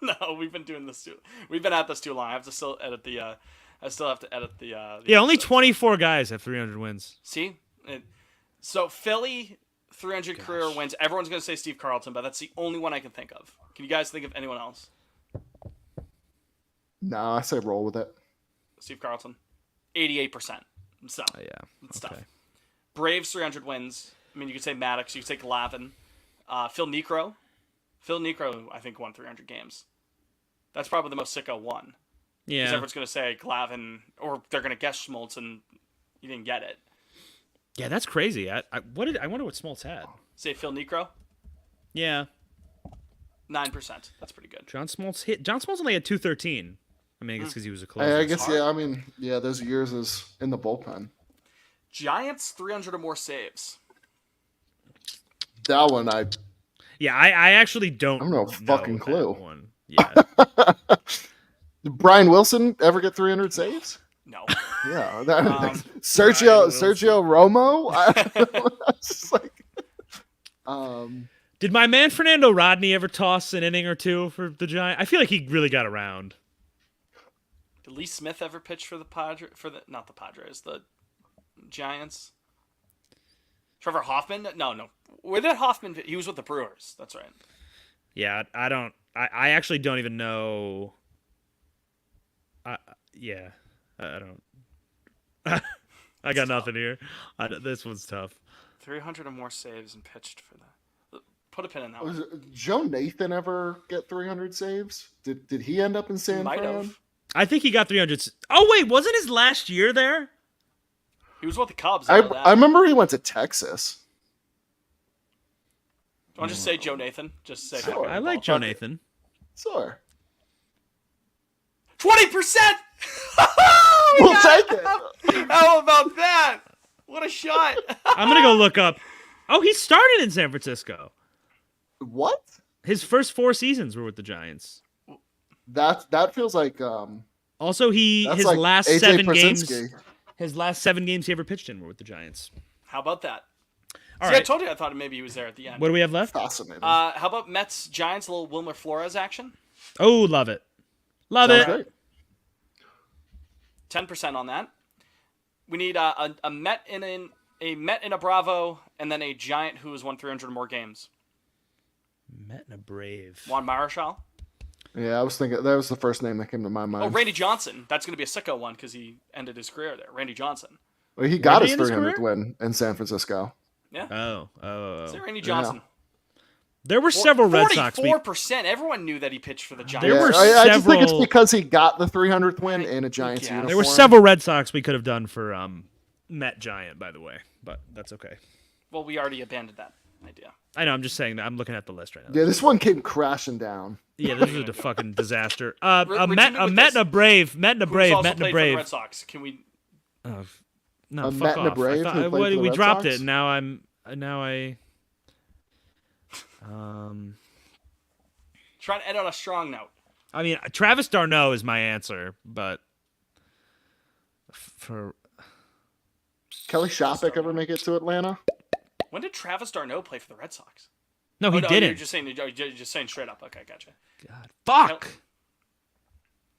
No, we've been doing this we've been at this too long. I have to still edit the. I still have to edit the. Yeah. Only episodes. 24 guys have 300 wins. See, so Philly 300 career wins. Everyone's gonna say Steve Carlton, but that's the only one I can think of. Can you guys think of anyone else? No, I say roll with it. Steve Carlton, 88%. So Yeah. it's tough. Okay. Braves 300 wins. I mean, you could say Maddox. You could say Glavine. Phil Niekro. Phil Niekro, I think, won 300 games. That's probably the most sicko one. Because Yeah. everyone's going to say Glavine, or they're going to guess Schmaltz, and you didn't get it. Yeah. That's crazy. I wonder what Smoltz had. Say Phil Niekro, Yeah. 9%. That's pretty good. John Smoltz only had 213. I mean, it's because he was a closer. I guess, yeah, I mean, yeah, those years is in the bullpen. Giants 300 or more saves. That one, Yeah, I actually don't. I have no fucking that clue. one. Yeah. did Brian Wilson ever get 300 saves? No. Yeah. Wilson. Sergio Romo? It's just like, Did my man Fernando Rodney ever toss an inning or two for the Giants? I feel like he really got around. Did Lee Smith ever pitch for the not the Padres, the Giants? Trevor Hoffman? No. Where did Hoffman? He was with the Brewers. That's right. Yeah, I don't. I actually don't even know. Yeah, I don't. I got nothing here. This one's tough. 300 or more saves and pitched for the. Put a pin in that was one. Joe Nathan ever get 300 saves? Did he end up in San Might Fran? have. I think he got 300. Oh wait, wasn't his last year there? He was with the Cubs. I know that. remember he went to Texas. Do you want to just say Joe Nathan? Just say. Sure. I like Joe Nathan. Sure. 20%. We'll take it. How about that? What a shot! I'm gonna go look up. Oh, he started in San Francisco. What? His first 4 seasons were with the Giants. That feels like Also, that's his like last AJ 7 Przinsky. games. His last 7 games he ever pitched in were with the Giants. How about that? All See, I right. told you I thought maybe he was there at the end. What do we have left? Fascinating. How about Mets Giants? A little Wilmer Flores action. Oh, love it. Love Sounds it. great. 10% on that. We need a Met in a Bravo, and then a Giant who has won 300 or more games. Met and a Brave. Juan Marichal. Yeah, I was thinking that was the first name that came to my mind. Oh, Randy Johnson. That's going to be a sicko one because he ended his career there. Randy Johnson. Well, he got Randy his in his 300th career? win in San Francisco. Yeah. Oh. Say Randy Johnson. There were several Red Sox. 44%. Everyone knew that he pitched for the Giants. There were I just think it's several- because he got the 300th win in a Giants Yeah. uniform. There were several Red Sox we could have done for Met Giant, by the way, but that's okay. Well, we already abandoned that. idea. I know. I'm just saying that. I'm looking at the list right now. Yeah, this one came crashing down. Yeah, this is a fucking disaster. We're A Met doing and a this. Brave, Who's also played for the Red Sox? Can we? Oh, no, A fuck Met and a off. Brave I who thought, played for the we Red dropped Sox? it. Now I. Trying to end on a strong note. I mean, Travis Darno is my answer, but for Kelly Shopik ever make it to Atlanta? When did Travis Darno play for the Red Sox? no, he Oh, no, didn't. You're just saying straight up. Okay, gotcha. God, fuck.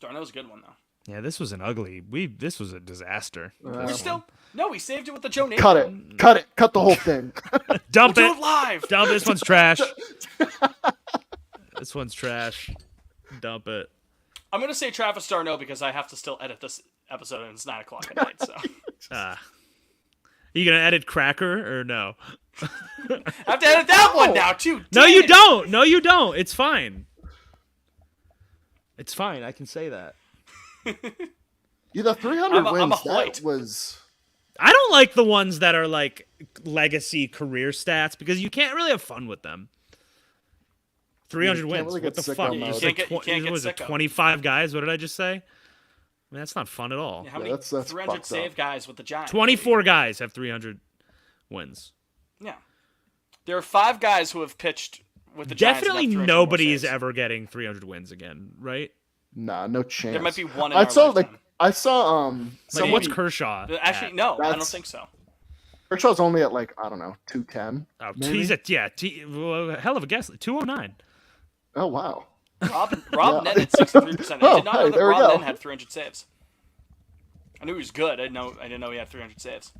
Darno's a good one though. Yeah, this was an ugly. This was a disaster. We're still we saved it with the Joe Namath. Cut it, cut the whole thing. Dump We'll it. do it live. Dump this one's trash. This one's trash. Dump it. I'm gonna say Travis Darno because I have to still edit this episode and it's 9:00 at night. So You gonna edit Cracker or no? I have to edit that one now too. No, Dang you it. don't. No, you don't. It's fine. It's fine. I can say that. Yeah, the 300 I'm a wins, Hoyt. that was... I don't like the ones that are like legacy career stats because you can't really have fun with them. 300 can't wins. really What get the sicko fuck? mode. Just You like can't get was it sicko. 25 guys? What did I just say? I mean, that's not fun at all. How Yeah, many that's 300 fucked save up. guys with the Giants? 24 guys have 300 wins. Yeah. There are 5 guys who have pitched with the Giants. and Definitely have 300 nobody more is saves. ever getting 300 wins again, right? Nah, no chance. There might be one in I our saw lifetime. I saw Like, Maybe. what's Kershaw? Actually, at? no, I don't That's- think so. Kershaw's only at like, I don't know, 210. Oh, maybe? he's at well, hell of a guess. 209. Oh wow. Rob Yeah. netted 63%. I Oh, did not hey, know that there we Rob go. Nen had 300 saves. I knew he was good. I didn't know he had 300 saves.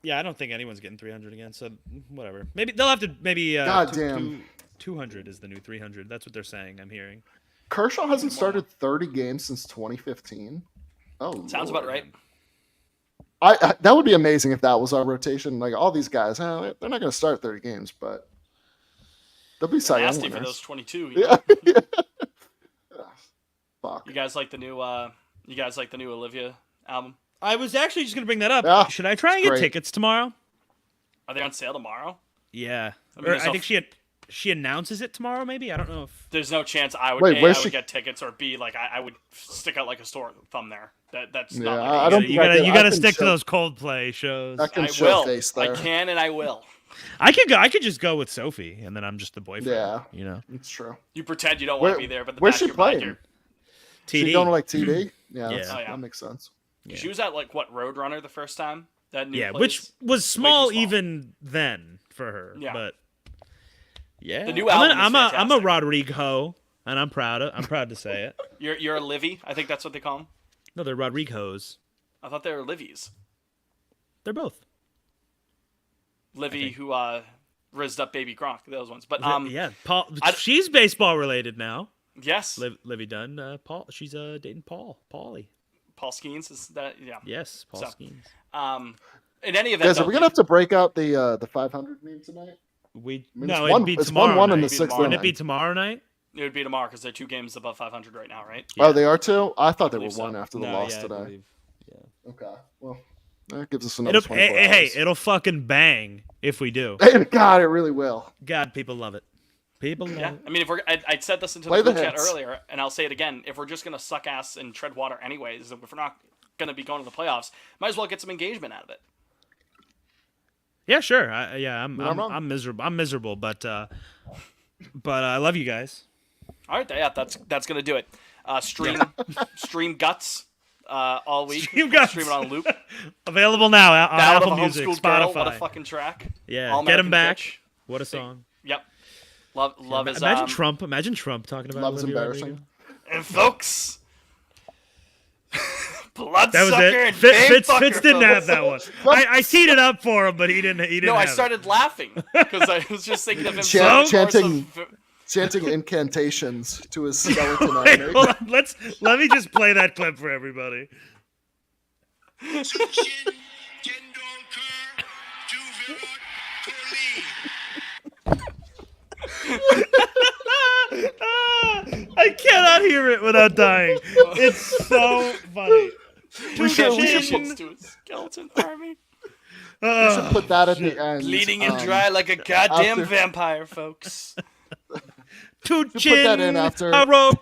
Yeah, I don't think anyone's getting 300 again. So whatever. Maybe they'll have to. Maybe God damn. 200 is the new 300. That's what they're saying. I'm hearing. Kershaw hasn't started 30 games since 2015. Oh, Sounds Lord. about right. I that would be amazing if that was our rotation. Like all these guys, they're not going to start 30 games, but they'll be Cy Young Nasty for winners. those 22. You, Yeah. know? Fuck. You guys like the new Olivia album? I was actually just gonna bring that up. Yeah, Should I try and get great. tickets tomorrow? Are they on sale tomorrow? Yeah. I mean, Or there's I no- think she announces it tomorrow. Maybe I don't know if. There's no chance I would Wait, A, where's I would she- get tickets, or B, like I would stick out like a sore thumb there. That's Yeah, not. I Like don't You think I gotta can- you I gotta can stick to show- those Coldplay shows. I can I show will. face I there. can and I will. I could go. I could just go with Sophie, and then I'm just the boyfriend. Yeah. You know. It's true. You pretend you don't want Where- to be there, but the where's back she of your mind, playing? you're- She TD. going to like TD? Yeah, Yeah. Oh, yeah. that makes sense. She was at like what Roadrunner the first time. That new Yeah, place? which was small, small. even then for her. Yeah. But yeah, The new album is I'm a fantastic. Rodrigo, and I'm proud to say it. You're a Livy. I think that's what they call them. No, they're Rodrigos. I thought they were Livies. They're both. Livy, who rizzed up Baby Gronk, those ones. But Yeah, Paul. I- She's baseball related now. yes, Livy Dunn. Paul. She's dating Paulie. Paul Skeens is that? Yeah. Yes, Paul So- Skeens. In any event, Guys, are though, we going to have to break out the 500 meme tonight? We mean, no, it's it'd be it's tomorrow 1-1 in night. the It'd be sixth tomorrow Wouldn't it be inning. tomorrow night? it would be tomorrow because they're 2 games above 500 right now, right? Oh, they are too? I thought they were believe so. one after the No, loss yeah, I today. believe. Okay, well, that gives us another It'll, 24 hey, hours. it'll fucking bang if we do. God, it really will. God, people love it. People love Yeah. it. I mean, if I said this into Play the the group chat hits. earlier, and I'll say it again: if we're just gonna suck ass and tread water anyways, if we're not gonna be going to the playoffs, might as well get some engagement out of it. Yeah, sure. You're I'm not wrong. miserable. I'm miserable, but I love you guys. All right, yeah, that's gonna do it. Stream guts all week. Stream Guts. Stream it on loop. Available now on Ballad Apple of a Music, Homeschooled Girl. Spotify. What a fucking track. Yeah, All get him American back. Bitch. What a song. Yep. Love is Imagine Trump. Imagine Trump talking about Love is Olivia embarrassing. Rodrigo. And folks, Bloodsucker That was it. and Fitz Banefucker, didn't have folks. that one. I teed it up for him, but he didn't. He didn't. No, I have it. started laughing because I was just thinking of him Chan- saying the chorus chanting- of- Chanting incantations to his skeleton Wait, enemy. hold on. Let me just play that clip for everybody. Sachin Tendulkar to Virat Kohli. I cannot hear it without dying. It's so funny. We should- Champions to a skeleton army. You should put that at shit. the end. Bleeding and dry like a goddamn after- vampire, folks. Two put that in chin, after- Harok.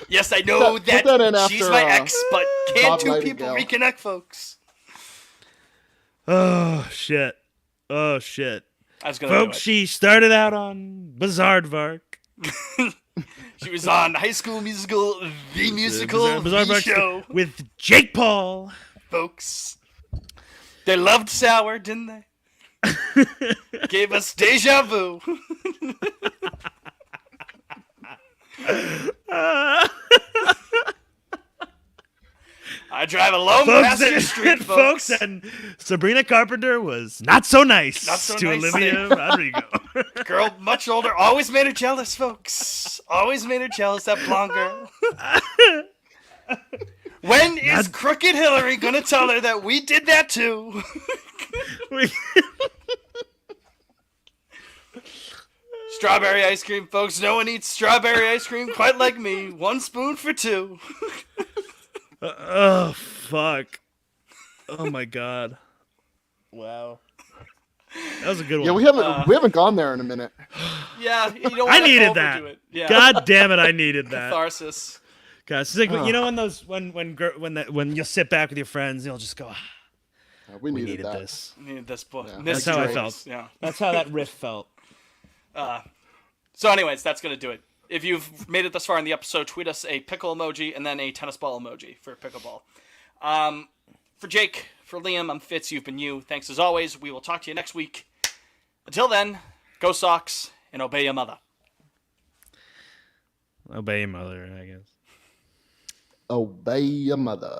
Yes, I know Put that in she's after, my ex, but can Bob two people Nightingale. reconnect, folks? Oh shit. Oh shit. I was gonna Folks, she started out on Bizarrevark. do it. She was on High School Musical, the musical, the Bizarrevark show, with Jake Paul. folks. They loved sour, didn't they? Gave us deja vu. I drive a lone passenger street, folks. And Sabrina Carpenter was not so nice Not so to nice. Olivia Rodrigo. Girl, much older, always made her jealous, folks. Always made her jealous, that blonde girl. When is Crooked Hillary gonna tell her that we did that too? Strawberry ice cream, folks. No one eats strawberry ice cream quite like me. 1 spoon for 2. Oh fuck! Oh my god! Wow, that was a good one. Yeah, we haven't gone there in a minute. Yeah, you don't I want to needed overdo that. it. Yeah. God damn it! I needed that. Catharsis. Guys, it's like, you know when you'll sit back with your friends, you'll just go, We "We needed needed that. this." I needed this book. Yeah, That's how I felt. Yeah. That's how that riff felt. So, anyways, that's gonna do it. If you've made it this far in the episode, tweet us a pickle emoji and then a tennis ball emoji for pickleball. For Jake, for Liam, I'm Fitz. You've been you. Thanks as always. We will talk to you next week. Until then, go Sox and obey your mother. Obey your mother, I guess. Obey your mother.